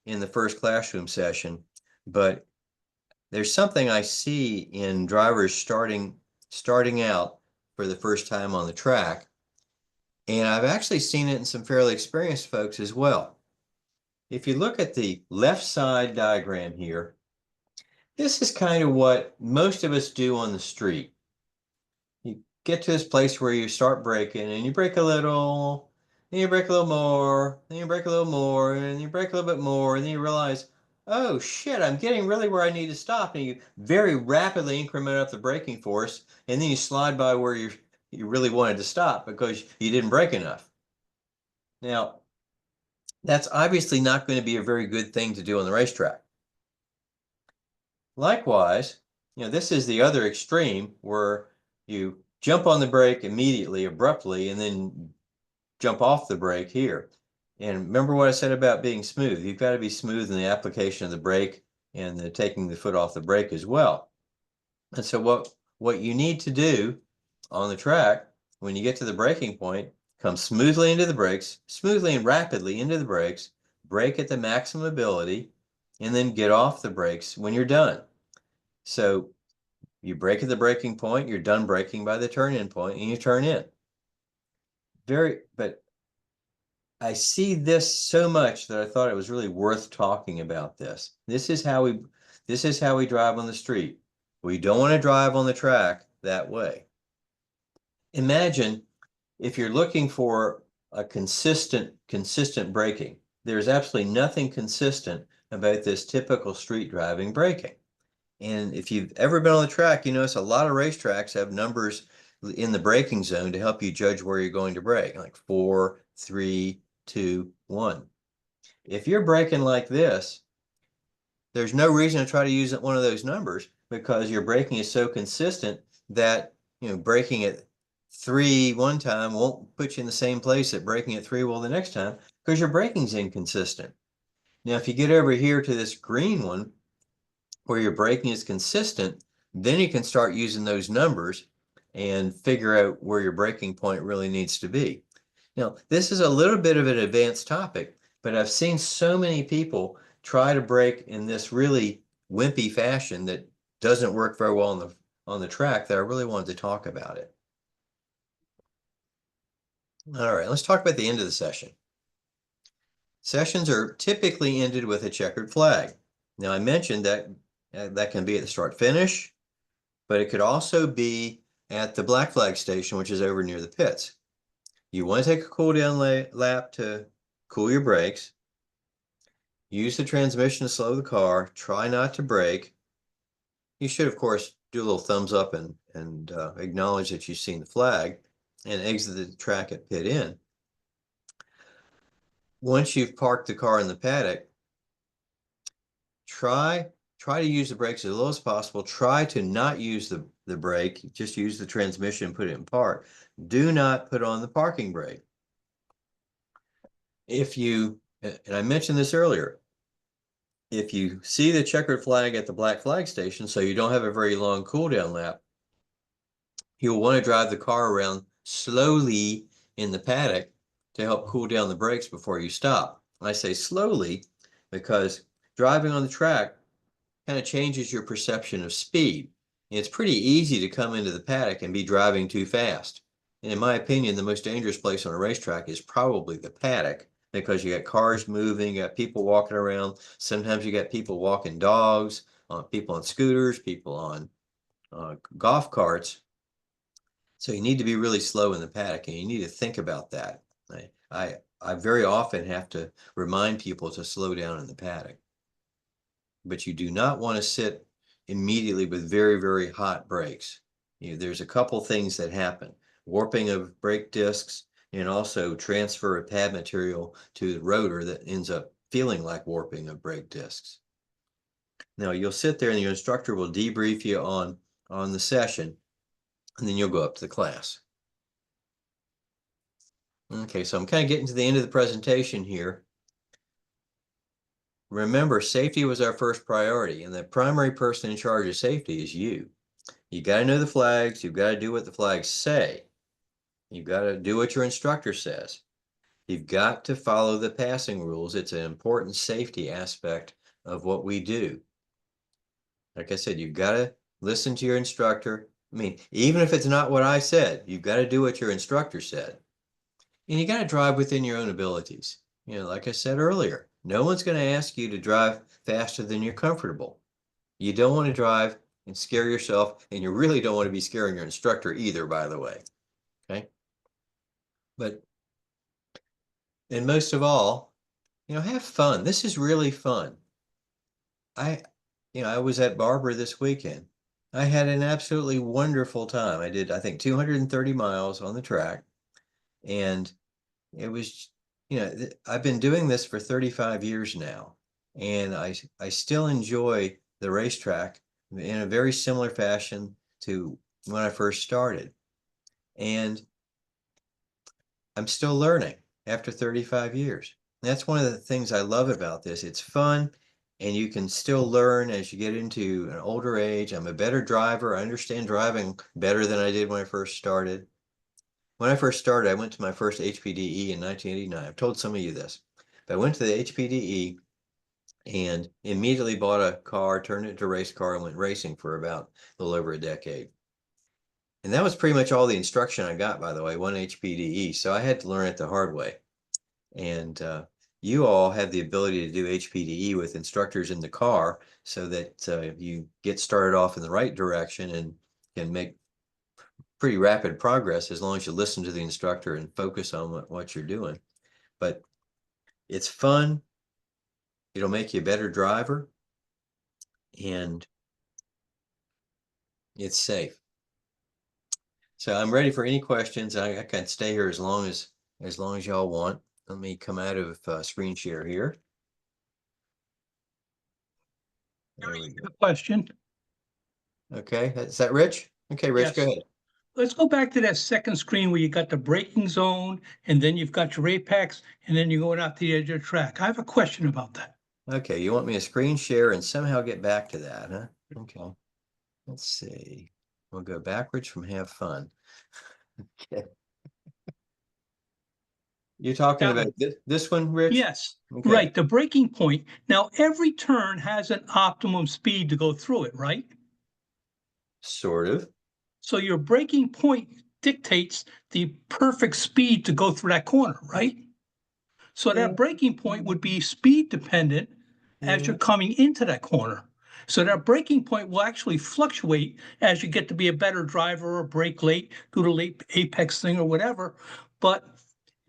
in the first classroom session, but there's something I see in drivers starting out for the first time on the track. And I've actually seen it in some fairly experienced folks as well. If you look at the left side diagram here, this is kind of what most of us do on the street. You get to this place where you start braking and you brake a little, and you brake a little more, and you brake a little more, and you brake a little bit more, and then you realize, oh shit, I'm getting really where I need to stop. And you very rapidly increment up the braking force, and then you slide by where you really wanted to stop because you didn't brake enough. Now, that's obviously not going to be a very good thing to do on the racetrack. Likewise, this is the other extreme where you jump on the brake immediately, abruptly, and then jump off the brake here. And remember what I said about being smooth. You've got to be smooth in the application of the brake and the taking the foot off the brake as well. And so what you need to do on the track when you get to the braking point, come smoothly into the brakes, smoothly and rapidly into the brakes, brake at the maximum ability, and then get off the brakes when you're done. So you brake at the braking point, you're done braking by the turn-in point, and you turn in. But I see this so much that I thought it was really worth talking about this. This is how we drive on the street. We don't want to drive on the track that way. Imagine if you're looking for a consistent braking. There's absolutely nothing consistent about this typical street driving braking. And if you've ever been on the track, you notice a lot of racetracks have numbers in the braking zone to help you judge where you're going to brake, like 4, 3, 2, 1. If you're braking like this, there's no reason to try to use one of those numbers because your braking is so consistent that braking at 3 one time won't put you in the same place that braking at 3 will the next time because your braking's inconsistent. Now, if you get over here to this green one, where your braking is consistent, then you can start using those numbers and figure out where your braking point really needs to be. Now, this is a little bit of an advanced topic, but I've seen so many people try to brake in this really wimpy fashion that doesn't work very well on the track that I really wanted to talk about it. All right, let's talk about the end of the session. Sessions are typically ended with a checkered flag. Now, I mentioned that that can be at the start finish, but it could also be at the black flag station, which is over near the pits. You want to take a cool down lap to cool your brakes. Use the transmission to slow the car. Try not to brake. You should, of course, do a little thumbs up and acknowledge that you've seen the flag and exit the track at pit in. Once you've parked the car in the paddock, try to use the brakes as little as possible. Try to not use the brake. Just use the transmission, put it in park. Do not put on the parking brake. And I mentioned this earlier, if you see the checkered flag at the black flag station, so you don't have a very long cool down lap, you'll want to drive the car around slowly in the paddock to help cool down the brakes before you stop. I say slowly because driving on the track kind of changes your perception of speed. And it's pretty easy to come into the paddock and be driving too fast. And in my opinion, the most dangerous place on a racetrack is probably the paddock because you got cars moving, you got people walking around. Sometimes you got people walking dogs, people on scooters, people on golf carts. So you need to be really slow in the paddock, and you need to think about that. I very often have to remind people to slow down in the paddock. But you do not want to sit immediately with very, very hot brakes. There's a couple things that happen. Warping of brake discs and also transfer of pad material to the rotor that ends up feeling like warping of brake discs. Now you'll sit there and your instructor will debrief you on the session, and then you'll go up to the class. Okay, so I'm kind of getting to the end of the presentation here. Remember, safety was our first priority, and the primary person in charge of safety is you. You got to know the flags. You've got to do what the flags say. You've got to do what your instructor says. You've got to follow the passing rules. It's an important safety aspect of what we do. Like I said, you've got to listen to your instructor. I mean, even if it's not what I said, you've got to do what your instructor said. And you got to drive within your own abilities. You know, like I said earlier, no one's going to ask you to drive faster than you're comfortable. You don't want to drive and scare yourself, and you really don't want to be scaring your instructor either, by the way. Okay. But, and most of all, you know, have fun. This is really fun. I was at Barber this weekend. I had an absolutely wonderful time. I did, I think, 230 miles on the track, and it was, I've been doing this for 35 years now, and I still enjoy the racetrack in a very similar fashion to when I first started. And I'm still learning after 35 years. That's one of the things I love about this. It's fun, and you can still learn as you get into an older age. I'm a better driver. I understand driving better than I did when I first started. When I first started, I went to my first HPDE in 1989. I've told some of you this, but I went to the HPDE and immediately bought a car, turned it into a race car, and went racing for about a little over a decade. And that was pretty much all the instruction I got, by the way, one HPDE. So I had to learn it the hard way. And you all have the ability to do HPDE with instructors in the car so that you get started off in the right direction and can make pretty rapid progress as long as you listen to the instructor and focus on what you're doing. But it's fun. It'll make you a better driver, and it's safe. So I'm ready for any questions. I can stay here as long as y'all want. Let me come out of screen share here. There we go. Question. Okay, is that Rich? Okay, Rich, go Yes. ahead. Let's go back to that second screen where you got the braking zone and then you've got your apex and then you're going out to the edge of the track. I have a question about that. Okay, you want me to screen share and somehow get back to that, huh? Okay, let's see. We'll go backwards from have fun. Okay. You're talking That about one. this one, Rich? Yes, Okay, right. The braking point. Now, every turn has an optimum speed to go through it, right? sort of. So your braking point dictates the perfect speed to go through that corner, right? So that Yeah, braking point would be speed dependent as yeah. you're coming into that corner. So that braking point will actually fluctuate as you get to be a better driver or brake late, do the late apex thing or whatever. But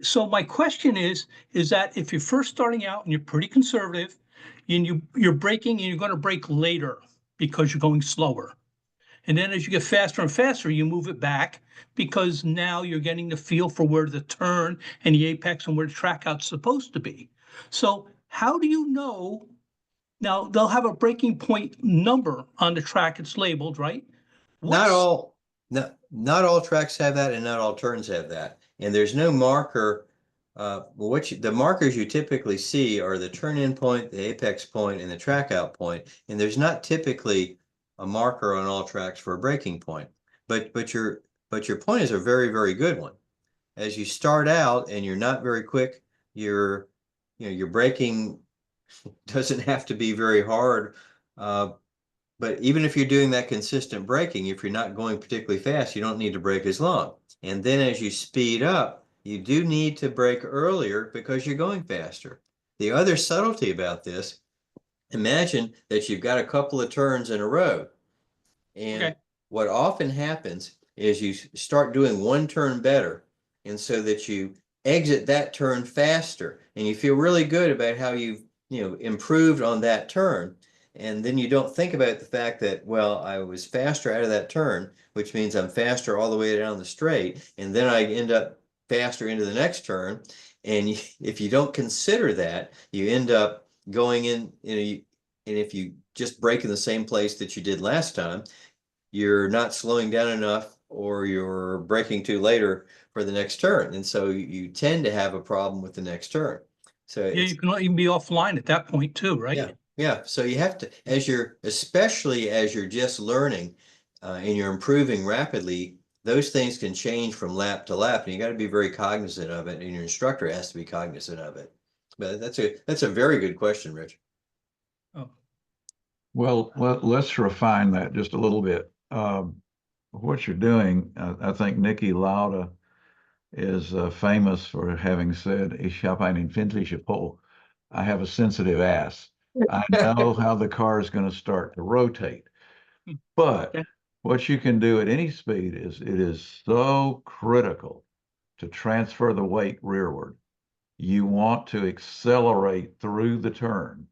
so my question is that if you're first starting out and you're pretty conservative and you're braking and you're going to brake later because you're going slower. And then as you get faster and faster, you move it back because now you're getting the feel for where the turn and the apex and where the track out's supposed to be. So how do you know? Now they'll have a breaking point number on the track. It's labeled, right? Not What's all, not all tracks have that, and not all turns have that. And there's no marker. The markers you typically see are the turn-in point, the apex point, and the track out point. And there's not typically a marker on all tracks for a breaking point. But your point is a very, very good one. As you start out and you're not very quick, your braking doesn't have to be very hard. But even if you're doing that consistent braking, if you're not going particularly fast, you don't need to brake as long. And then as you speed up, you do need to brake earlier because you're going faster. The other subtlety about this, imagine that you've got a couple of turns in a row. And okay? what often happens is you start doing one turn better. And so that you exit that turn faster and you feel really good about how you've, improved on that turn. And then you don't think about the fact that, well, I was faster out of that turn, which means I'm faster all the way down the straight. And then I end up faster into the next turn. And if you don't consider that, you end up going in, and if you just brake in the same place that you did last time, you're not slowing down enough or you're braking too later for the next turn. And so you tend to have a problem with the next turn. So Yeah, you can even be offline at that point too, right? yeah. So you have to, especially as you're just learning and you're improving rapidly, those things can change from lap to lap, and you got to be very cognizant of it, and your instructor has to be cognizant of it. But that's a very good question, Rich. Oh, Well, let's refine that just a little bit. What you're doing, I think Nikki Lauda is famous for having said, "Ich habe eine empfindliche Po." I have a sensitive ass. I know how the car is going to start to rotate. But Okay. what you can do at any speed is it is so critical to transfer the weight rearward. You want to accelerate through the turn.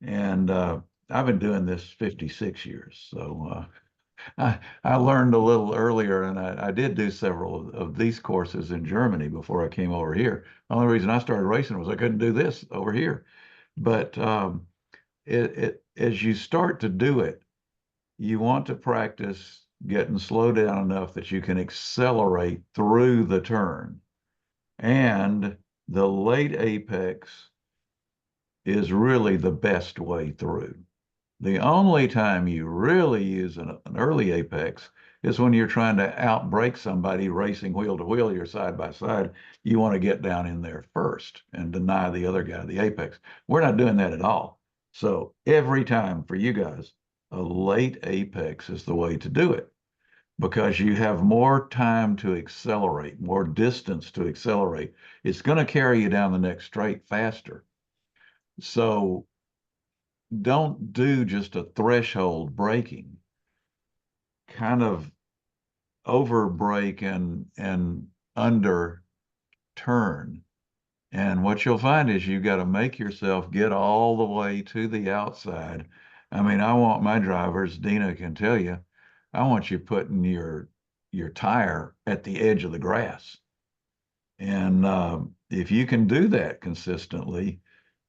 And I've been doing this 56 years. So I learned a little earlier, and I did do several of these courses in Germany before I came over here. The only reason I started racing was I couldn't do this over here. But as you start to do it, you want to practice getting slowed down enough that you can accelerate through the turn. And the late apex is really the best way through. The only time you really use an early apex is when you're trying to outbrake somebody racing wheel to wheel, you're side by side. You want to get down in there first and deny the other guy the apex. We're not doing that at all. So every time for you guys, a late apex is the way to do it because you have more time to accelerate, more distance to accelerate. It's going to carry you down the next straight faster. So don't do just a threshold braking, kind of over brake and under turn. And what you'll find is you've got to make yourself get all the way to the outside. I mean, I want my drivers, Dina can tell you, I want you putting your tire at the edge of the grass. And if you can do that consistently,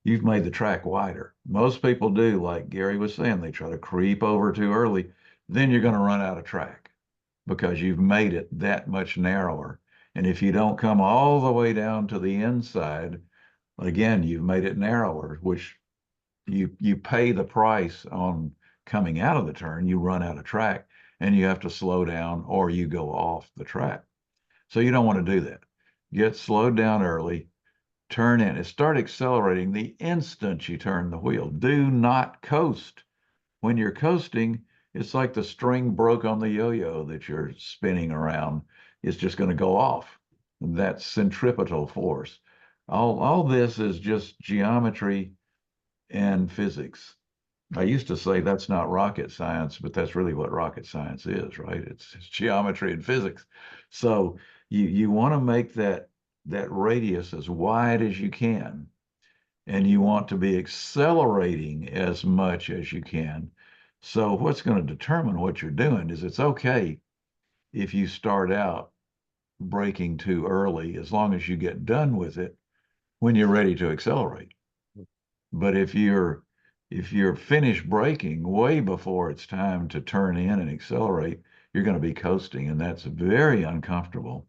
you've made the track wider. Most people do, like Gary was saying, they try to creep over too early. Then you're going to run out of track because you've made it that much narrower. And if you don't come all the way down to the inside, again, you've made it narrower, which you pay the price on coming out of the turn. You run out of track and you have to slow down or you go off the track. So you don't want to do that. Get slowed down early, turn in and start accelerating the instant you turn the wheel. Do not coast. When you're coasting, it's like the string broke on the yo-yo that you're spinning around. It's just going to go off. That's centripetal force. All this is just geometry and physics. I used to say that's not rocket science, but that's really what rocket science is, right? It's geometry and physics. So you want to make that radius as wide as you can, and you want to be accelerating as much as you can. So what's going to determine what you're doing is it's okay if you start out braking too early, as long as you get done with it when you're ready to accelerate. But if you're finished braking way before it's time to turn in and accelerate, you're going to be coasting, and that's very uncomfortable.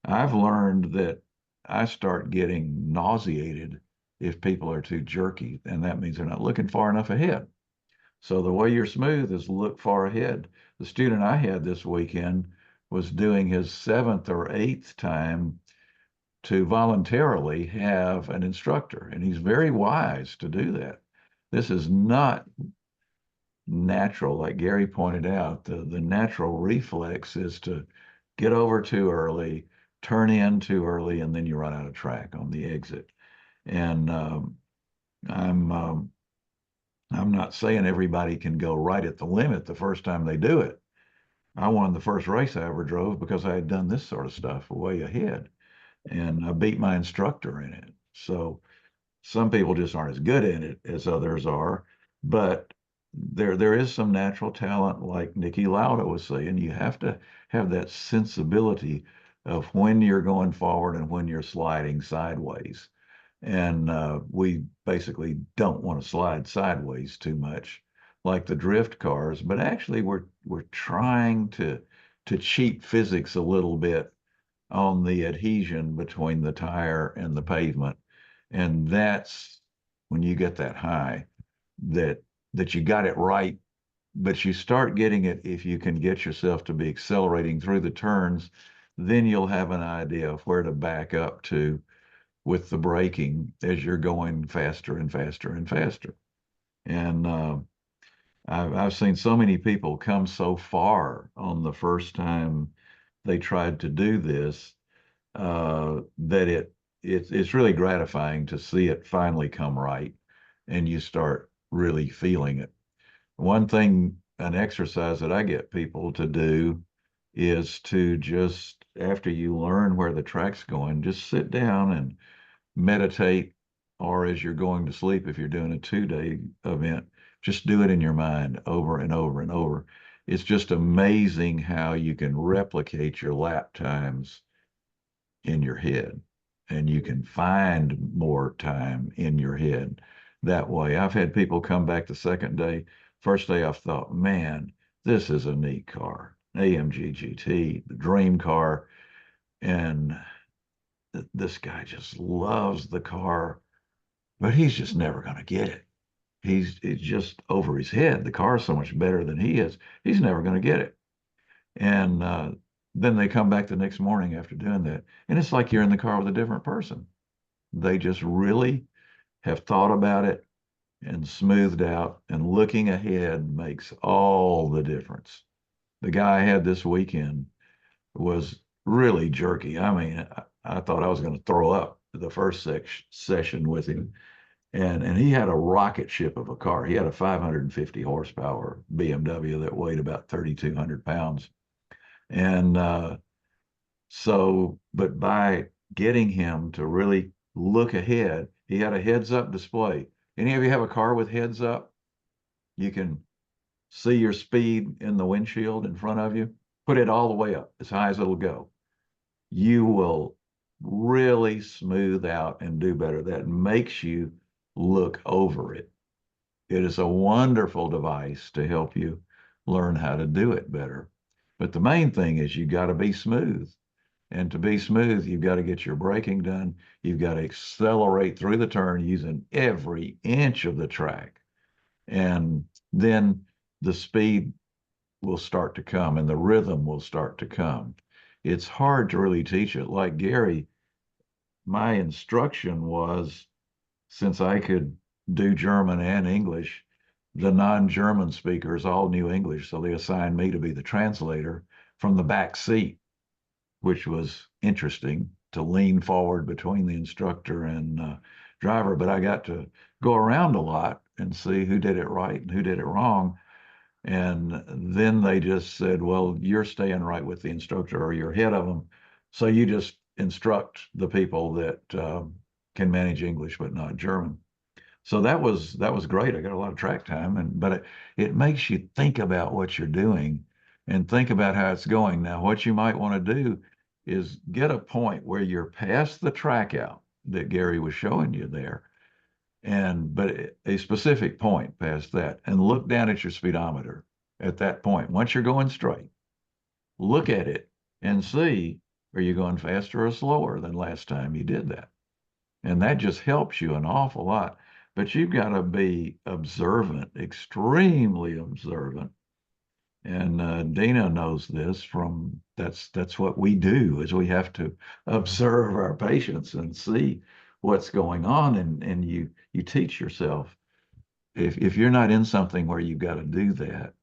I've learned that I start getting nauseated if people are too jerky, and that means they're not looking far enough ahead. So the way you're smooth is look far ahead. The student I had this weekend was doing his seventh or eighth time to voluntarily have an instructor, and he's very wise to do that. This is not natural, like Gary pointed out. The natural reflex is to get over too early, turn in too early, and then you run out of track on the exit. And I'm I'm not saying everybody can go right at the limit the first time they do it. I won the first race I ever drove because I had done this sort of stuff way ahead, and I beat my instructor in it. So some people just aren't as good at it as others are, but there is some natural talent, like Nikki Lauda was saying. You have to have that sensibility of when you're going forward and when you're sliding sideways. And we basically don't want to slide sideways too much, like the drift cars. But actually, we're trying to cheat physics a little bit on the adhesion between the tire and the pavement. And that's when you get that high that you got it right, but you start getting it if you can get yourself to be accelerating through the turns, then you'll have an idea of where to back up to with the braking as you're going faster and faster and faster. And I've seen so many people come so far on the first time they tried to do this that it's really gratifying to see it finally come right, and you start really feeling it. One thing, an exercise that I get people to do is to just, after you learn where the track's going, just sit down and meditate, or as you're going to sleep, if you're doing a 2-day event, just do it in your mind over and over and over. It's just amazing how you can replicate your lap times in your head, and you can find more time in your head that way. I've had people come back the second day. First day, I've thought, man, this is a neat car, AMG GT, the dream car. And this guy just loves the car, but he's just never going to get it. It's just over his head. The car is so much better than he is. He's never going to get it. And then they come back the next morning after doing that, and it's like you're in the car with a different person. They just really have thought about it and smoothed out, and looking ahead makes all the difference. The guy I had this weekend was really jerky. I mean, I thought I was going to throw up the first session with him. And he had a rocket ship of a car. He had a 550 horsepower BMW that weighed about 3,200 pounds. And but by getting him to really look ahead, he had a heads up display. Any of you have a car with heads up? You can see your speed in the windshield in front of you. Put it all the way up, as high as it'll go. You will really smooth out and do better. That makes you look over it. It is a wonderful device to help you learn how to do it better. But the main thing is you got to be smooth. And to be smooth, you've got to get your braking done. You've got to accelerate through the turn using every inch of the track. And then the speed will start to come and the rhythm will start to come. It's hard to really teach it. Like Gary, my instruction was, since I could do German and English, the non-German speakers all knew English, so they assigned me to be the translator from the back seat, which was interesting to lean forward between the instructor and driver. But I got to go around a lot and see who did it right and who did it wrong. And then they just said, well, you're staying right with the instructor, or you're ahead of them. So you just instruct the people that can manage English but not German. So that was great. I got a lot of track time, but it makes you think about what you're doing and think about how it's going. Now, what you might want to do is get a point where you're past the track out that Gary was showing you there, but a specific point past that, and look down at your speedometer at that point. Once you're going straight, look at it and see, are you going faster or slower than last time you did that? And that just helps you an awful lot. But you've got to be observant, extremely observant. And Dina knows this from that's what we do, is we have to observe our patients and see what's going on, and you teach yourself. If you're not in something where you've got to do that,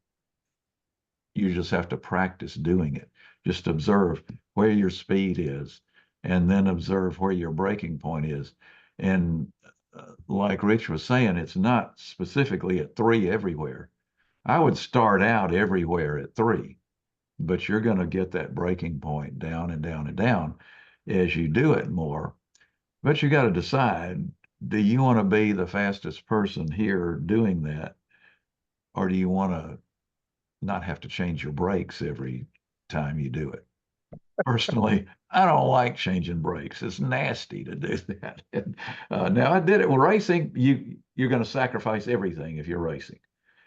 you just have to practice doing it. Just observe where your speed is, and then observe where your breaking point is. And like Rich was saying, it's not specifically at 3 everywhere. I would start out everywhere at 3, but you're going to get that breaking point down and down and down as you do it more. But you got to decide, do you want to be the fastest person here doing that? Or do you want to not have to change your brakes every time you do it? Personally, I don't like changing brakes. It's nasty to do that. And, now I did it with racing. You're going to sacrifice everything if you're racing.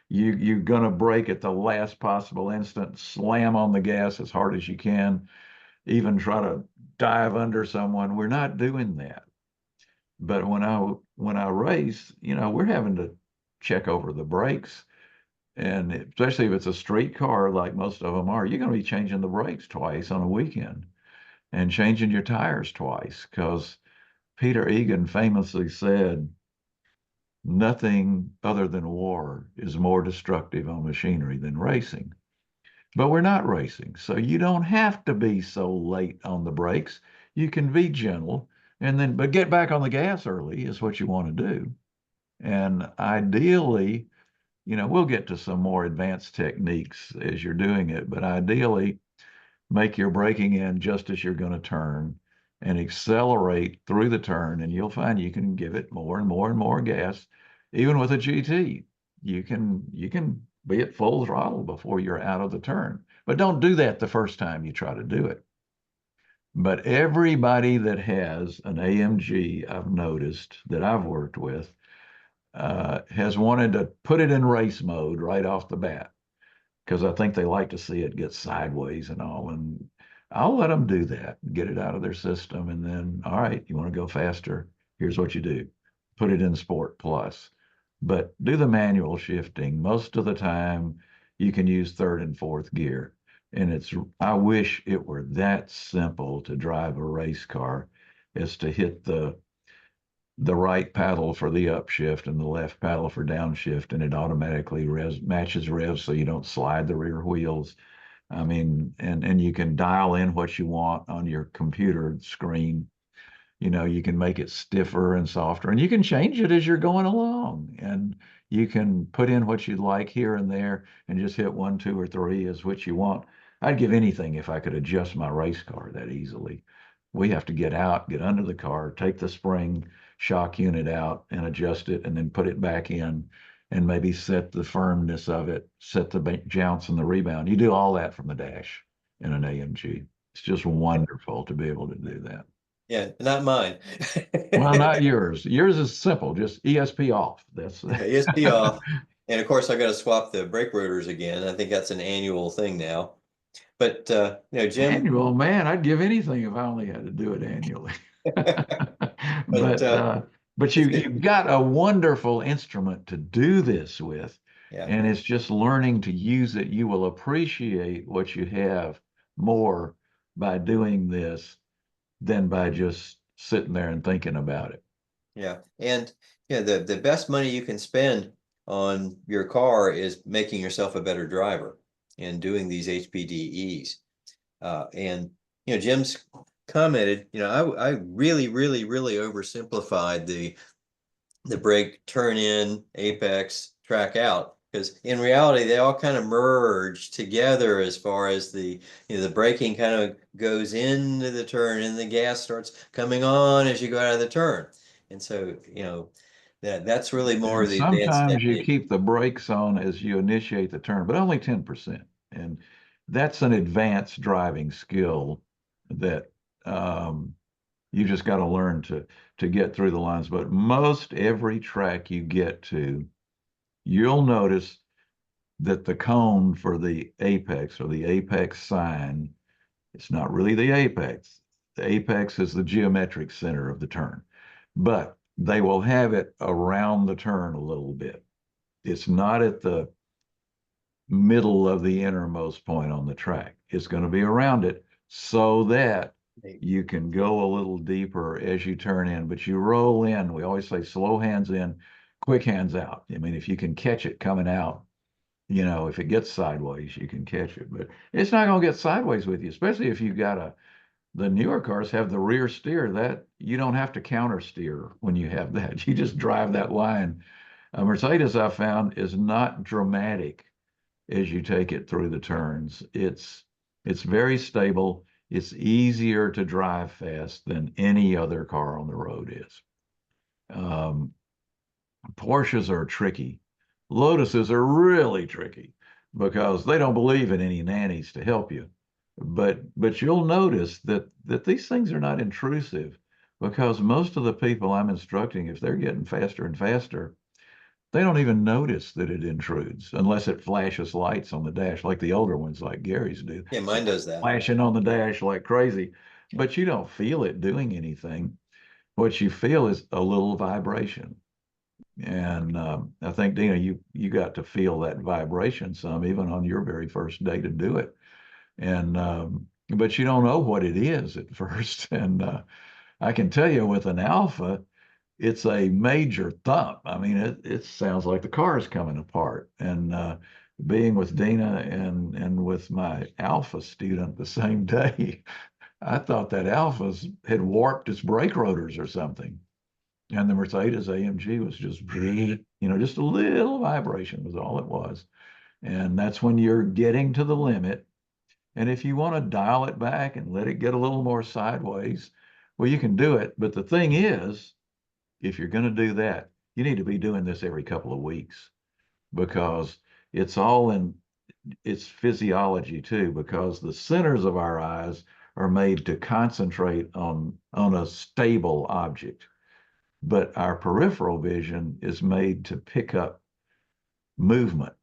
You're going to brake at the last possible instant, slam on the gas as hard as you can, even try to dive under someone. We're not doing that. But when I race, we're having to check over the brakes, and especially if it's a street car like most of them are, you're going to be changing the brakes twice on a weekend and changing your tires twice, because Peter Egan famously said, nothing other than war is more destructive on machinery than racing. But we're not racing, so you don't have to be so late on the brakes. you can be gentle and then, but get back on the gas early is what you want to do. And ideally, we'll get to some more advanced techniques as you're doing it, but ideally, make your braking in just as you're going to turn and accelerate through the turn, and you'll find you can give it more and more and more gas. Even with a GT, you can be at full throttle before you're out of the turn. But don't do that the first time you try to do it. But everybody that has an AMG, I've noticed that I've worked with, has wanted to put it in race mode right off the bat because I think they like to see it get sideways and all. And I'll let them do that, get it out of their system. And then, all right, you want to go faster? Here's what you do. Put it in Sport Plus. But do the manual shifting. Most of the time, you can use third and fourth gear. And I wish it were that simple to drive a race car as to hit the right paddle for the upshift and the left paddle for downshift, and it automatically matches revs so you don't slide the rear wheels. I mean, and you can dial in what you want on your computer screen. You can make it stiffer and softer, and you can change it as you're going along. And you can put in what you'd like here and there and just hit 1, 2, or 3 is what you want. I'd give anything if I could adjust my race car that easily. We have to get out, get under the car, take the spring shock unit out and adjust it, and then put it back in and maybe set the firmness of it, set the jounce and the rebound. You do all that from the dash in an AMG. It's just wonderful to be able to do that. Yeah, not mine. Well, not yours. Yours is simple, just ESP off. That's ESP off. And of course, I got to swap the brake rotors again. I think that's an annual thing now. But Jim. Annual, man, I'd give anything if I only had to do it annually. But But you've got a wonderful instrument to do this with, yeah, and it's just learning to use it. You will appreciate what you have more by doing this than by just sitting there and thinking about it. yeah, and the best money you can spend on your car is making yourself a better driver and doing these HPDEs. And Jim's commented, I really, really, really oversimplified the brake, turn in, apex, track out, because in reality they all kind of merge together as far as the braking kind of goes into the turn and the gas starts coming on as you go out of the turn. And so that's really more And of the advanced sometimes you technique. keep the brakes on as you initiate the turn, but only 10%. And that's an advanced driving skill that you just got to learn to get through the lines. But most every track you get to, you'll notice that the cone for the apex or the apex sign, it's not really the apex. The apex is the geometric center of the turn, but they will have it around the turn a little bit. It's not at the middle of the innermost point on the track. It's going to be around it so that you can go a little deeper as you turn in, but you roll in. We always say slow hands in, quick hands out. I mean, if you can catch it coming out, if it gets sideways, you can catch it, but it's not going to get sideways with you, especially if you've got the newer cars have the rear steer that you don't have to counter steer when you have that. You just drive that line. A Mercedes, I found, is not dramatic as you take it through the turns. It's very stable. It's easier to drive fast than any other car on the road is. Porsches are tricky. Lotuses are really tricky because they don't believe in any nannies to help you. But you'll notice that these things are not intrusive because most of the people I'm instructing, if they're getting faster and faster, they don't even notice that it intrudes unless it flashes lights on the dash, like the older ones, like Gary's do. Yeah, mine does that. Flashing on the dash like crazy, but you don't feel it doing anything. What you feel is a little vibration. And I think, Dina, you got to feel that vibration some, even on your very first day to do it. And but you don't know what it is at first. And I can tell you with an Alpha, it's a major thump. I mean, it sounds like the car is coming apart. And being with Dina and with my Alpha student the same day, I thought that Alpha's had warped its brake rotors or something. And the Mercedes AMG was just, just a little vibration was all it was. And that's when you're getting to the limit. And if you want to dial it back and let it get a little more sideways, well, you can do it. But the thing is, if you're going to do that, you need to be doing this every couple of weeks because it's all in its physiology too, because the centers of our eyes are made to concentrate on a stable object. But our peripheral vision is made to pick up movement.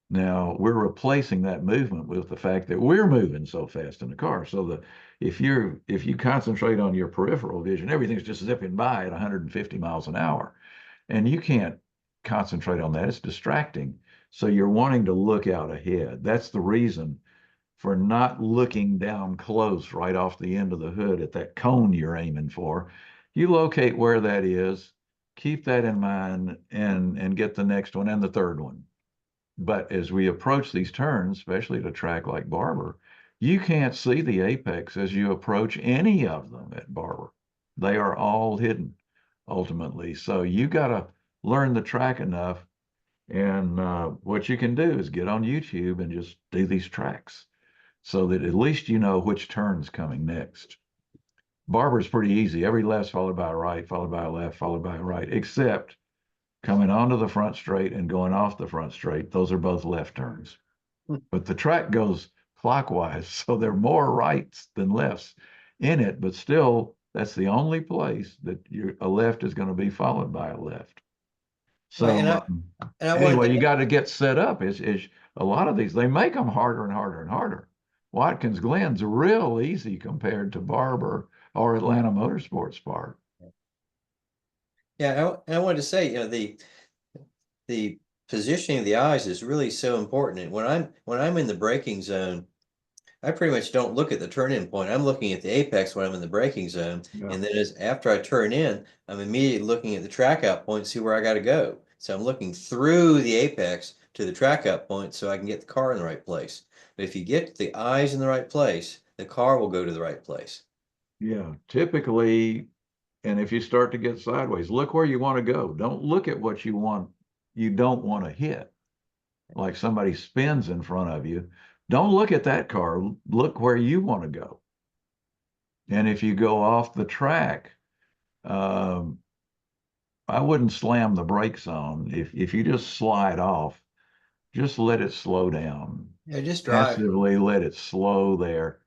Now we're replacing that movement with the fact that we're moving so fast in the car. So if you concentrate on your peripheral vision, everything's just zipping by at 150 miles an hour. And you can't concentrate on that. It's distracting. So you're wanting to look out ahead. That's the reason for not looking down close right off the end of the hood at that cone you're aiming for. You locate where that is, keep that in mind, and get the next one and the third one. But as we approach these turns, especially at a track like Barber, you can't see the apex as you approach any of them at Barber. They are all hidden ultimately. So you got to learn the track enough. And what you can do is get on YouTube and just do these tracks so that at least you know which turn's coming next. Barber's pretty easy. Every left's followed by a right, followed by a left, followed by a right, except coming onto the front straight and going off the front straight. Those are both left turns. But the track goes clockwise, so there are more rights than lefts in it, but still, that's the only place that a left is going to be followed by a left. So Right, and I wanted anyway, to you got to get set up. Is a lot of these, they make them harder and harder and harder. Watkins Glen's real easy compared to Barber or Atlanta Motorsports Park. Yeah, and I wanted to say, the positioning of the eyes is really so important. And when I'm in the braking zone, I pretty much don't look at the turn-in point. I'm looking at the apex when I'm in the braking zone, Yeah. and then after I turn in, I'm immediately looking at the track out point, see where I got to go. So I'm looking through the apex to the track out point, so I can get the car in the right place. But if you get the eyes in the right place, the car will go to the right place. Yeah, typically, and if you start to get sideways, look where you want to go. Don't look at what you don't want to hit. Like somebody spins in front of you. Don't look at that car. Look where you want to go. And if you go off the track, um, I wouldn't slam the brakes on. If you just slide off, just let it slow down. Yeah, just drive. Passively let it slow there.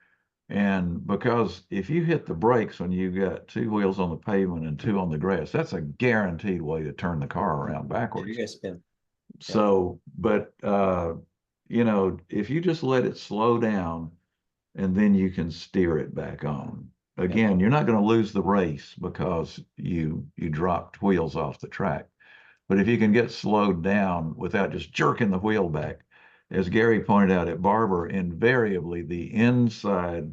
And because if you hit the brakes when you've got two wheels on the pavement and two on the grass, that's a guaranteed way to turn the car around Yeah, backwards. you're gonna spin. So, but if you just let it slow down and then you can steer it back on. Again, you're not going to lose the race because you dropped wheels off the track. But if you can get slowed down without just jerking the wheel back, as Gary pointed out at Barber, invariably the inside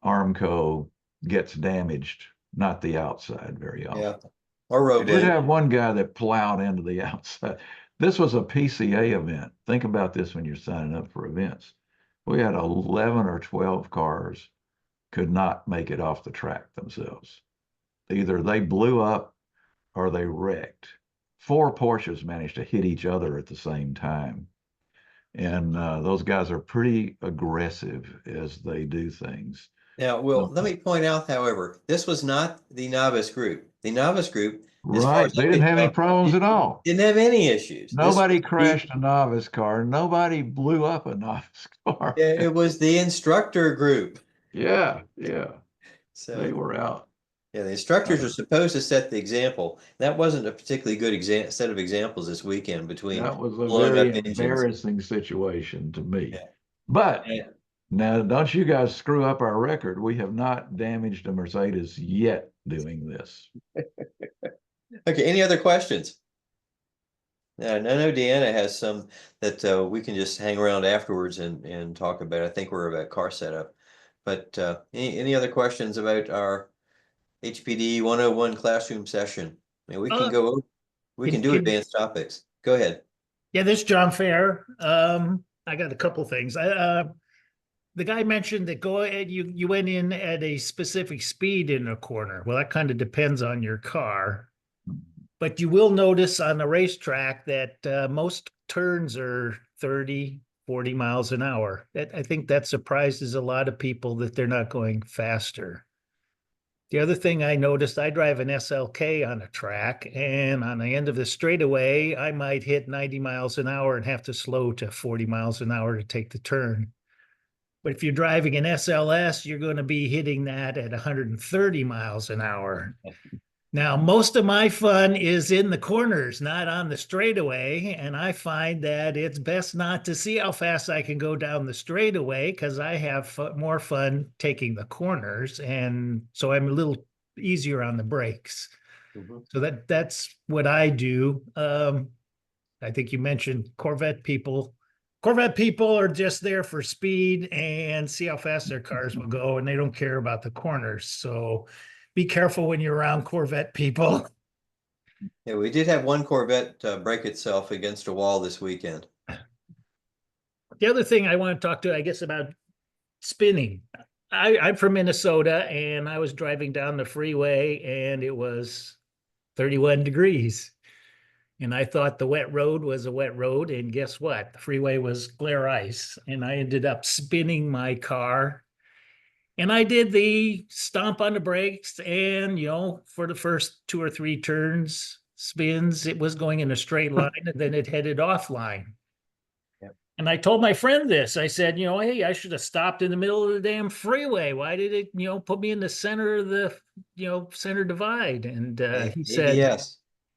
Armco gets damaged, not the outside very often. Yeah. Or We did road. have one guy that plowed into the outside. This was a PCA event. Think about this when you're signing up for events. We had 11 or 12 cars could not make it off the track themselves. Either they blew up or they wrecked. 4 Porsches managed to hit each other at the same time. And those guys are pretty aggressive as they do things. Now, let me point out, however, this was not the novice group. The novice group, as far Right. as They I didn't could have any tell, problems at all. didn't have any issues. Nobody crashed a novice car. Nobody blew up a novice car. Yeah, it was the instructor group. Yeah. So They were out. yeah, the instructors are supposed to set the example. That wasn't a particularly good set of examples this weekend between That was a blowing very up engines. embarrassing situation to me. Yeah. But Yeah. now, don't you guys screw up our record. We have not damaged a Mercedes yet doing this. Okay, any other questions? I know Deanna has some that we can just hang around afterwards and talk about. I think we're about car setup. But any other questions about our HPDE 101 classroom session? I mean, we can do can advanced topics. Go ahead. yeah, this is John Fair. I got a couple things. the guy mentioned that go ahead, you went in at a specific speed in a corner. Well, that kind of depends on your car. But you will notice on the racetrack that most turns are 30, 40 miles an hour. I think that surprises a lot of people that they're not going faster. The other thing I noticed, I drive an SLK on a track, and on the end of the straightaway, I might hit 90 miles an hour and have to slow to 40 miles an hour to take the turn. But if you're driving an SLS, you're going to be hitting that at 130 miles an hour. Now, most of my fun is in the corners, not on the straightaway. And I find that it's best not to see how fast I can go down the straightaway because I have more fun taking the corners. And so I'm a little easier on the brakes. So that's what I do. I think you mentioned Corvette people. Corvette people are just there for speed and see how fast their cars will go, and they don't care about the corners. So be careful when you're around Corvette people. Yeah, we did have one Corvette break itself against a wall this weekend. The other thing I want to talk to, I guess, about spinning. I'm from Minnesota, and I was driving down the freeway, and it was 31 degrees. And I thought the wet road was a wet road, and guess what? The freeway was glare ice, and I ended up spinning my car. And I did the stomp on the brakes, and for the first 2 or 3 turns, spins, it was going in a straight line, and then it headed offline. Yep. And I told my friend this. I said, hey, I should have stopped in the middle of the damn freeway. Why did it, put me in the center of the, center divide? And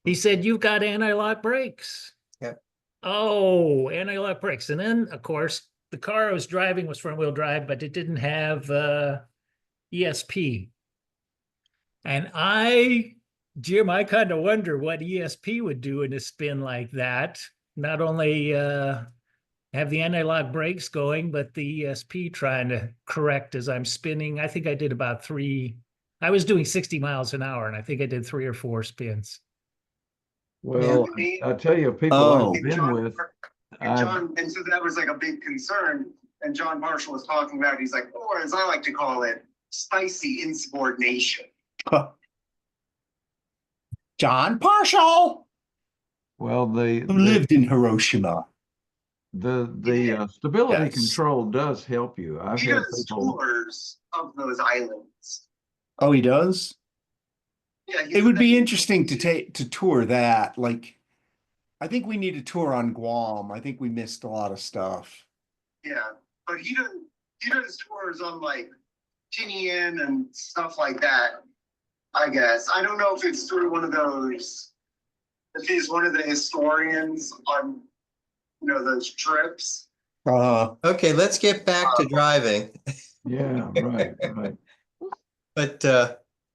he said, you've got anti-lock brakes. Yep. Oh, anti-lock brakes. And then, of course, the car I was driving was front-wheel drive, but it didn't have ESP. And Jim, I kind of wonder what ESP would do in a spin like that. Not only have the anti-lock brakes going, but the ESP trying to correct as I'm spinning. I think I did about 3. I was doing 60 miles an hour, and I think I did 3 or 4 spins. Well, I tell you, people I've been with. And so that was like a big concern. And John Marshall was talking about, he's like, or as I like to call it, spicy insubordination. John Marshall. Well, who lived in Hiroshima. The stability control does help you. He does tours of those islands. Oh, he does? Yeah. It would be interesting to tour that. Like, I think we need a tour on Guam. I think we missed a lot of stuff. Yeah, but he does tours on like Tinian and stuff like that. I guess I don't know if it's through one of those. If he's one of the historians on, those trips. Okay, let's get back to driving. Yeah, right. But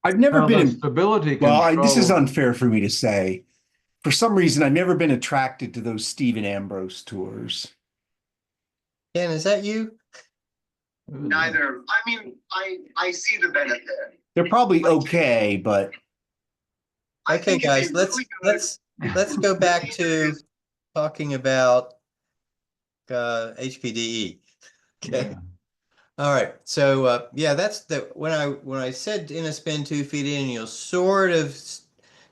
I've never been in stability control. Well, this is unfair for me to say. For some reason, I've never been attracted to those Stephen Ambrose tours. Ken, is that you? Neither. I mean, I see the benefit. They're probably okay, but okay, guys, let's go back to talking about HPDE. Okay. Yeah. All right. So yeah, that's when I said in a spin 2 feet in, you'll sort of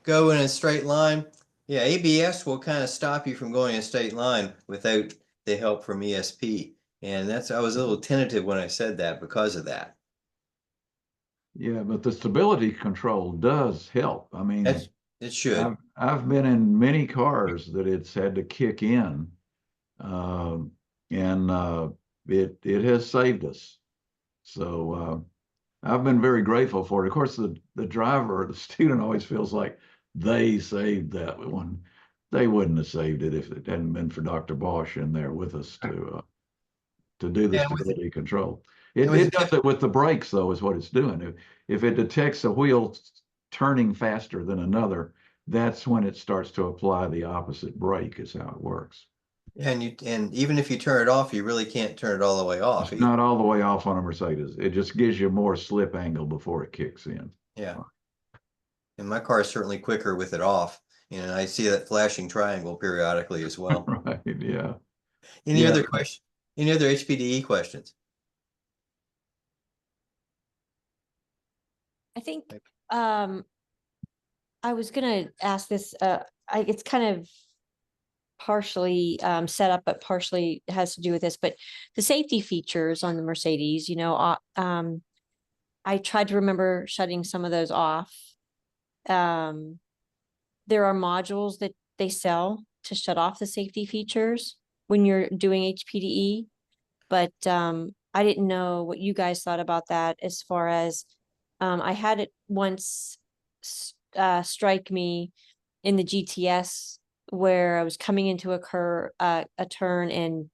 go in a straight line. Yeah, ABS will kind of stop you from going a straight line without the help from ESP. And I was a little tentative when I said that because of that. Yeah, but the stability control does help. I mean, it should. I've been in many cars that it's had to kick in, and it has saved us. So I've been very grateful for it. Of course, the driver or the student always feels like they saved that one. They wouldn't have saved it if it hadn't been for Dr. Bosch in there with us to do the stability control. It does it with the brakes, though, is what it's doing. If it detects a wheel turning faster than another, that's when it starts to apply the opposite brake, is how it works. And even if you turn it off, you really can't turn it all the way off. It's not all the way off on a Mercedes. It just gives you more slip angle before it kicks in. Yeah. And my car is certainly quicker with it off. And I see that flashing triangle periodically as well. Right, yeah. Any other question? Any other HPDE questions? I think, I was gonna ask this, it's kind of partially set up, but partially has to do with this, but the safety features on the Mercedes, I tried to remember shutting some of those off. There are modules that they sell to shut off the safety features when you're doing HPDE, but I didn't know what you guys thought about that as far as I had it once strike me in the GTS where I was coming into a turn, and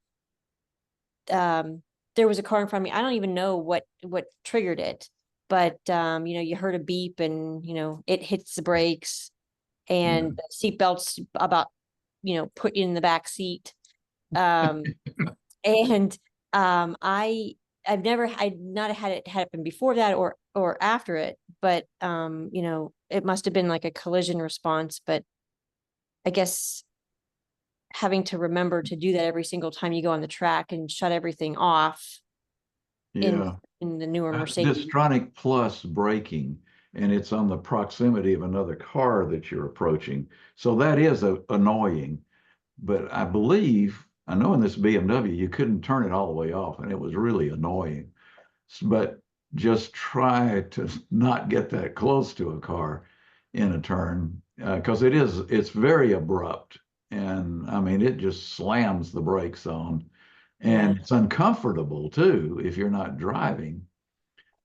there was a car in front of me. I don't even know what triggered it, but you heard a beep, and it hits the brakes, and the seatbelt's about put in the back seat. And I'd not had it happen before that or after it, but it must have been like a collision response. But I guess having to remember to do that every single time you go on the track and shut everything off Yeah. in the newer Mercedes. Distronic Plus braking, and it's on the proximity of another car that you're approaching. So that is annoying. But I know in this BMW, you couldn't turn it all the way off, and it was really annoying. But just try to not get that close to a car in a turn, because it's very abrupt. And I mean, it just slams the brakes on, and it's uncomfortable too if you're not driving.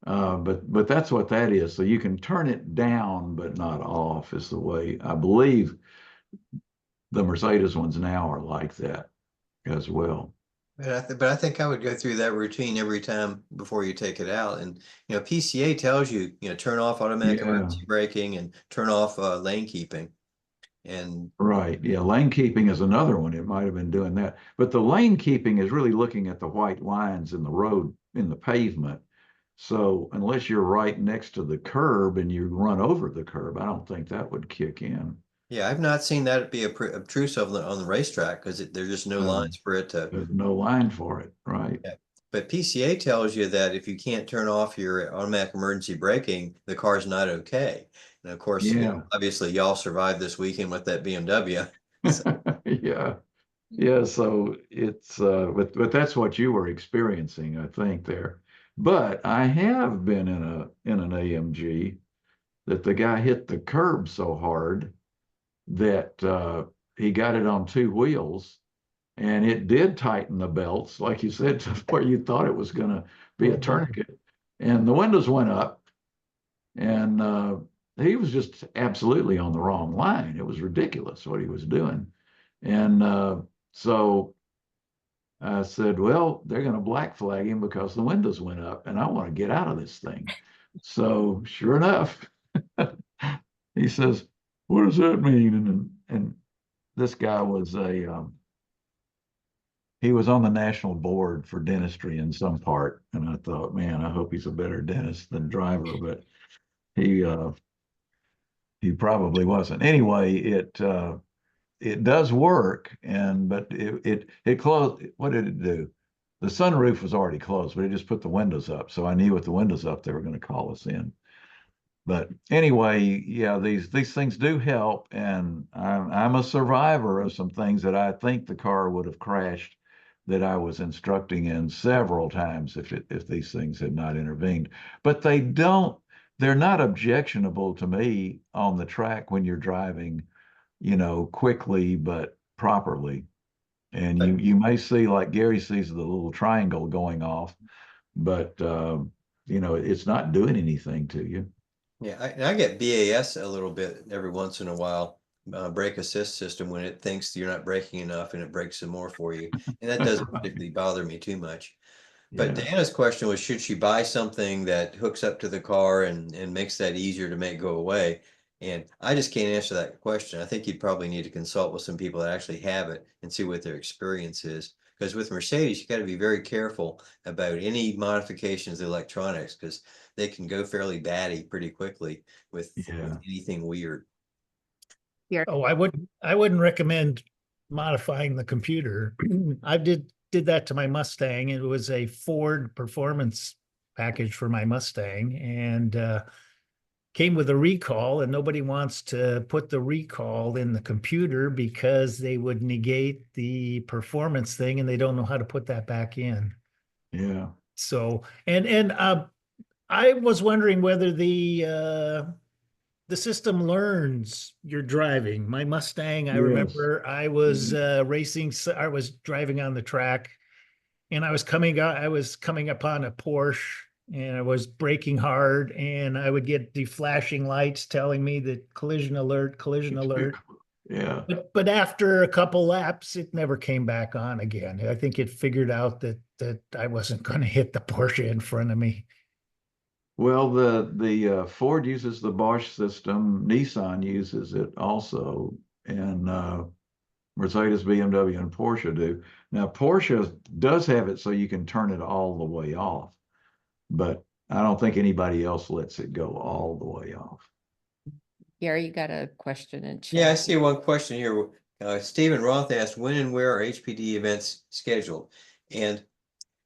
But that's what that is. So you can turn it down, but not off, is the way I believe the Mercedes ones now are like that as well. But I think I would go through that routine every time before you take it out. And PCA tells you, turn off automatic emergency braking and turn off lane keeping. And right, yeah, lane keeping is another one. It might have been doing that, but the lane keeping is really looking at the white lines in the road, in the pavement. So unless you're right next to the curb and you run over the curb, I don't think that would kick in. yeah, I've not seen that be obtrusive on the racetrack because there's just no lines for it to. There's no line for it, right? Yeah. But PCA tells you that if you can't turn off your automatic emergency braking, the car's not okay. And of course, obviously y'all survived this weekend with that BMW. So. Yeah. So it's but that's what you were experiencing, I think, there. But I have been in an AMG that the guy hit the curb so hard that he got it on two wheels, and it did tighten the belts, like you said, to where you thought it was going to be a tourniquet. And the windows went up, and he was just absolutely on the wrong line. It was ridiculous what he was doing. And so I said, well, they're going to black flag him because the windows went up, and I want to get out of this thing. So sure enough, he says, what does that mean? And this guy was he was on the national board for dentistry in some part. And I thought, man, I hope he's a better dentist than driver, but he probably wasn't. Anyway, it does work, but it closed. What did it do? The sunroof was already closed, but it just put the windows up. So I knew with the windows up, they were going to call us in. But anyway, yeah, these things do help, and I'm a survivor of some things that I think the car would have crashed that I was instructing in several times if these things had not intervened. But they're not objectionable to me on the track when you're driving, quickly but properly. And you may see, like Gary sees, the little triangle going off, but it's not doing anything to you. Yeah, I get BAS a little bit every once in a while, brake assist system, when it thinks you're not braking enough and it brakes some more for you. And that doesn't particularly bother me too much. But Diana's question was, should she buy something that hooks up to the car and makes that easier to make go away? And I just can't answer that question. I think you'd probably need to consult with some people that actually have it and see what their experience is. Because with Mercedes, you got to be very careful about any modifications of electronics, because they can go fairly batty pretty quickly with anything weird. Oh, I wouldn't recommend modifying the computer. I did that to my Mustang. It was a Ford performance package for my Mustang, and came with a recall, and nobody wants to put the recall in the computer because they would negate the performance thing, and they don't know how to put that back in. Yeah. So, and I was wondering whether the system learns your driving. My Mustang, I Yes. remember I was racing, I was driving on the track, and I was coming upon a Porsche, and I was braking hard, and I would get the flashing lights telling me that collision alert, collision alert. Yeah. But after a couple laps, it never came back on again. I think it figured out that I wasn't going to hit the Porsche in front of me. Well, the Ford uses the Bosch system. Nissan uses it also, and Mercedes, BMW, and Porsche do. Now, Porsche does have it so you can turn it all the way off, but I don't think anybody else lets it go all the way off. Gary, you got a question in chat. Yeah, I see one question here. Stephen Roth asked, when and where are HPD events scheduled? And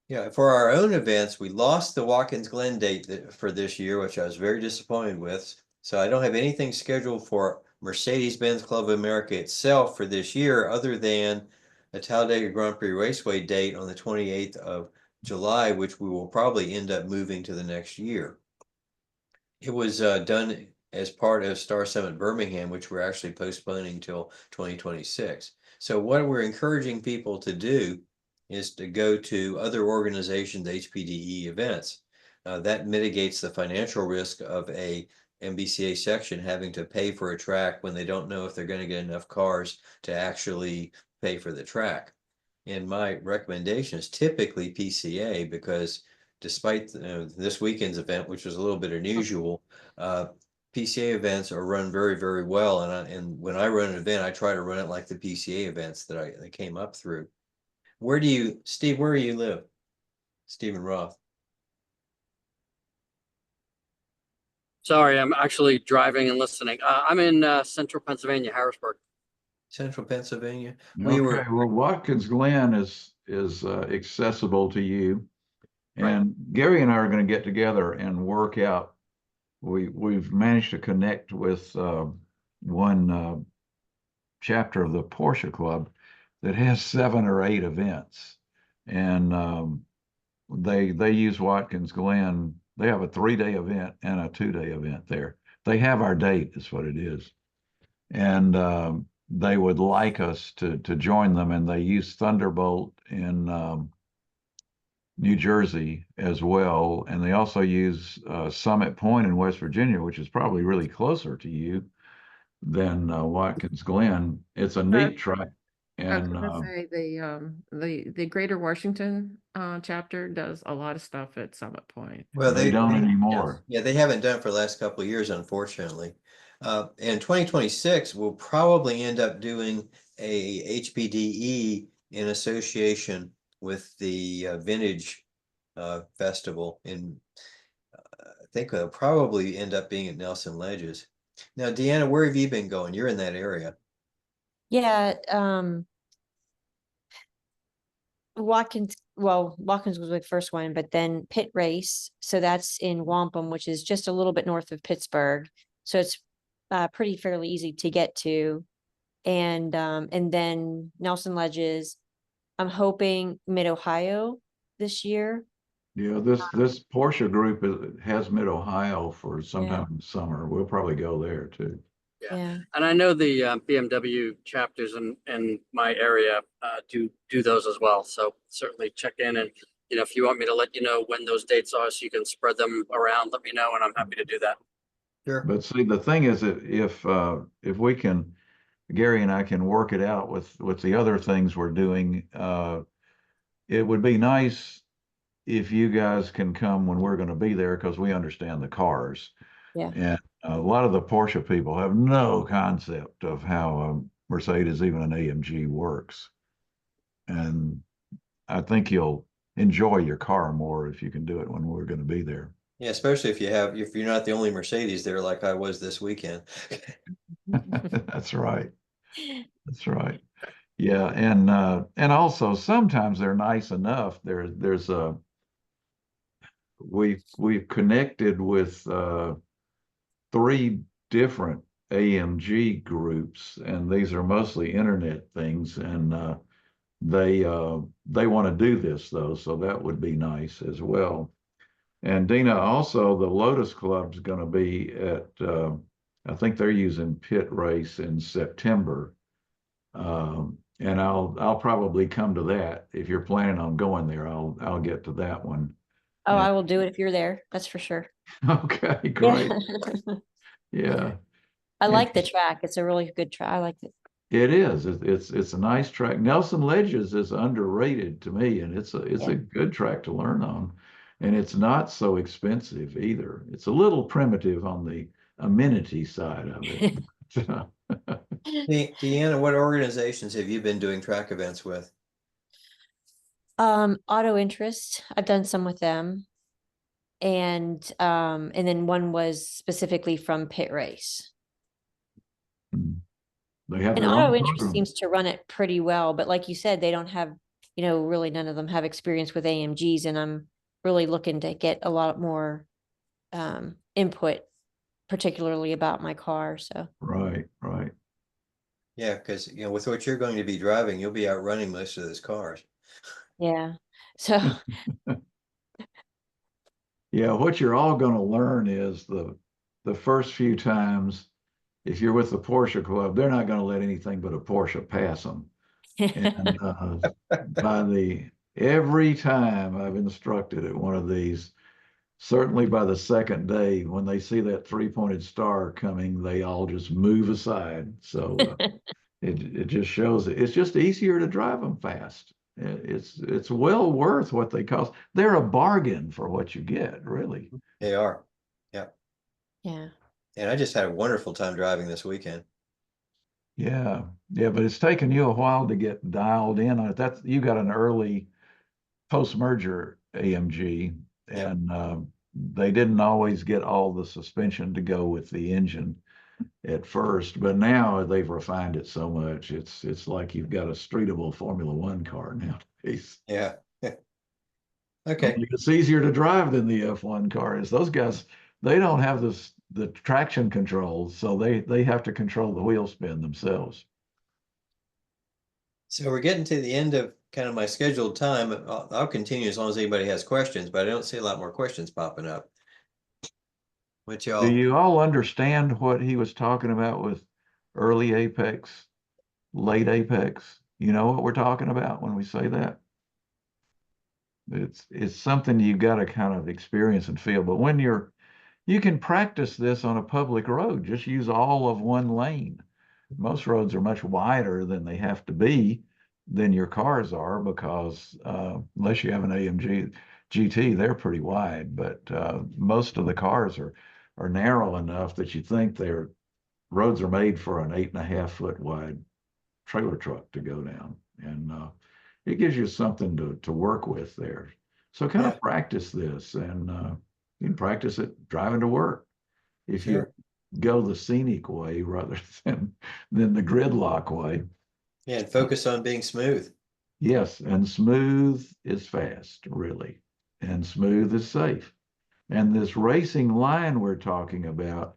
yeah, for our own events, we lost the Watkins Glen date for this year, which I was very disappointed with. So I don't have anything scheduled for Mercedes-Benz Club of America itself for this year, other than a Talladega Grand Prix Raceway date on the 28th of July, which we will probably end up moving to the next year. It was done as part of Star Summit Birmingham, which we're actually postponing till 2026. So what we're encouraging people to do is to go to other organizations' HPDE events. That mitigates the financial risk of a MBCA section having to pay for a track when they don't know if they're going to get enough cars to actually pay for the track. And my recommendation is typically PCA, because despite this weekend's event, which was a little bit unusual, PCA events are run very, very well. And when I run an event, I try to run it like the PCA events that I came up through. Steve, where do you live? Stephen Roth. Sorry, I'm actually driving and listening. I'm in central Pennsylvania, Harrisburg. Central Pennsylvania. Okay, well, Watkins Glen is accessible to you, and Gary and I are going to get together and work out. We've managed to connect with one chapter of the Porsche Club that has 7 or 8 events, and they use Watkins Glen. They have a 3-day event and a 2-day event there. They have our date, is what it is, and they would like us to join them, and they use Thunderbolt in New Jersey as well, and they also use Summit Point in West Virginia, which is probably really closer to you than Watkins Glen. It's a neat track. I was And gonna say the Greater Washington chapter does a lot of stuff at Summit Point. Well, they don't anymore. Yeah, they haven't done it for the last couple of years, unfortunately. In 2026, we'll probably end up doing a HPDE in association with the Vintage Festival. And I think it'll probably end up being at Nelson Ledges. Now, Deanna, where have you been going? You're in that area. Yeah, Watkins was my first one, but then Pit Race. So that's in Wampum, which is just a little bit north of Pittsburgh. So it's pretty fairly easy to get to. And then Nelson Ledges. I'm hoping Mid-Ohio this year. Yeah, this Porsche group has Mid-Ohio for sometime in the summer. We'll probably go there too. Yeah. And I know the BMW chapters in my area do those as well. So certainly check in, and if you want me to let you know when those dates are, so you can spread them around, let me know, and I'm happy to do that. Sure. But see, the thing is that if we can, Gary and I can work it out with the other things we're doing, it would be nice if you guys can come when we're going to be there, because we understand the cars. Yeah. And a lot of the Porsche people have no concept of how a Mercedes, even an AMG, works. And I think you'll enjoy your car more if you can do it when we're going to be there. Yeah, especially if you're not the only Mercedes there like I was this weekend. That's right. That's right. Yeah, and also sometimes they're nice enough. We've connected with 3 different AMG groups, and these are mostly internet things, and they want to do this though, so that would be nice as well. And Dina, also the Lotus Club's going to be at I think they're using Pit Race in September. And I'll probably come to that. If you're planning on going there, I'll get to that one. Oh, And- I will do it if you're there. That's for sure. Okay, great. Yeah. Yeah. I like the track. It's a really good track. I like it. It is. It's a nice track. Nelson Ledges is underrated to me, and it's a good track to learn on. And it's not so expensive either. It's a little primitive on the amenity side of it. Deanna, what organizations have you been doing track events with? Auto Interest. I've done some with them. And then one was specifically from Pit Race. They have And their Auto own Interest program. seems to run it pretty well, but like you said, they don't have, really none of them have experience with AMGs, and I'm really looking to get a lot more input, particularly about my car. So Right. Yeah, because with what you're going to be driving, you'll be outrunning most of those cars. yeah. So Yeah, what you're all going to learn is the first few times, if you're with the Porsche Club, they're not going to let anything but a Porsche pass them. And every time I've instructed at one of these, certainly by the second day, when they see that 3-pointed star coming, they all just move aside. So it just shows it's just easier to drive them fast. It's well worth what they cost. They're a bargain for what you get, really. They are. Yeah. yeah. And I just had a wonderful time driving this weekend. Yeah, but it's taken you a while to get dialed in on it. You got an early post-merger AMG, and they didn't always get all the suspension to go with the engine at first, but now they've refined it so much. It's like you've got a streetable Formula One car nowadays. Yeah. Okay. It's easier to drive than the F1 car is. Those guys, they don't have the traction control, so they have to control the wheel spin themselves. So we're getting to the end of kind of my scheduled time. I'll continue as long as anybody has questions, but I don't see a lot more questions popping up. What y'all? Do you all understand what he was talking about with early apex, late apex? You know what we're talking about when we say that? It's something you got to kind of experience and feel. But when you can practice this on a public road, just use all of one lane. Most roads are much wider than they have to be than your cars are, because unless you have an AMG GT, they're pretty wide. But most of the cars are narrow enough that you think their roads are made for an 8.5-foot wide trailer truck to go down. And it gives you something to work with there. So kind of practice this, and you can practice it driving to work. If you go the scenic way rather than the gridlock way. Yeah, and focus on being smooth. Yes, and smooth is fast, really, and smooth is safe. And this racing line we're talking about,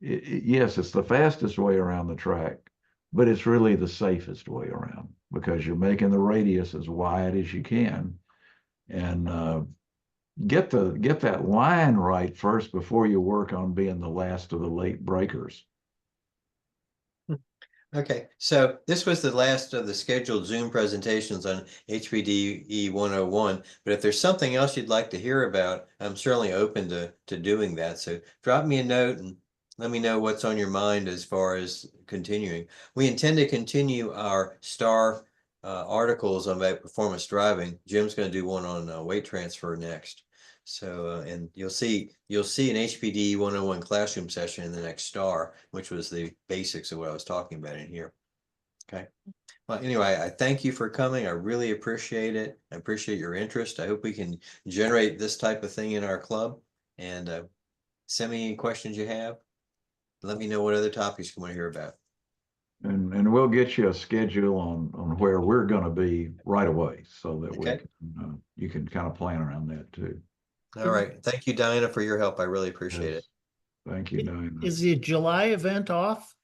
yes, it's the fastest way around the track, but it's really the safest way around, because you're making the radius as wide as you can, and get that line right first before you work on being the last of the late breakers. Okay, so this was the last of the scheduled Zoom presentations on HPDE 101, but if there's something else you'd like to hear about, I'm certainly open to doing that. So drop me a note and let me know what's on your mind as far as continuing. We intend to continue our STAR articles on performance driving. Jim's going to do one on weight transfer next. So, and you'll see an HPDE 101 classroom session in the next STAR, which was the basics of what I was talking about in here. Okay. Well, anyway, I thank you for coming. I really appreciate it. I appreciate your interest. I hope we can generate this type of thing in our club, and send me any questions you have. Let me know what other topics you want to hear about. And we'll get you a schedule on where we're going to be right away, so that you can kind of plan around that too. All right. Thank you, Diana, for your help. I really appreciate it. Thank you, Diana. Is the July event off?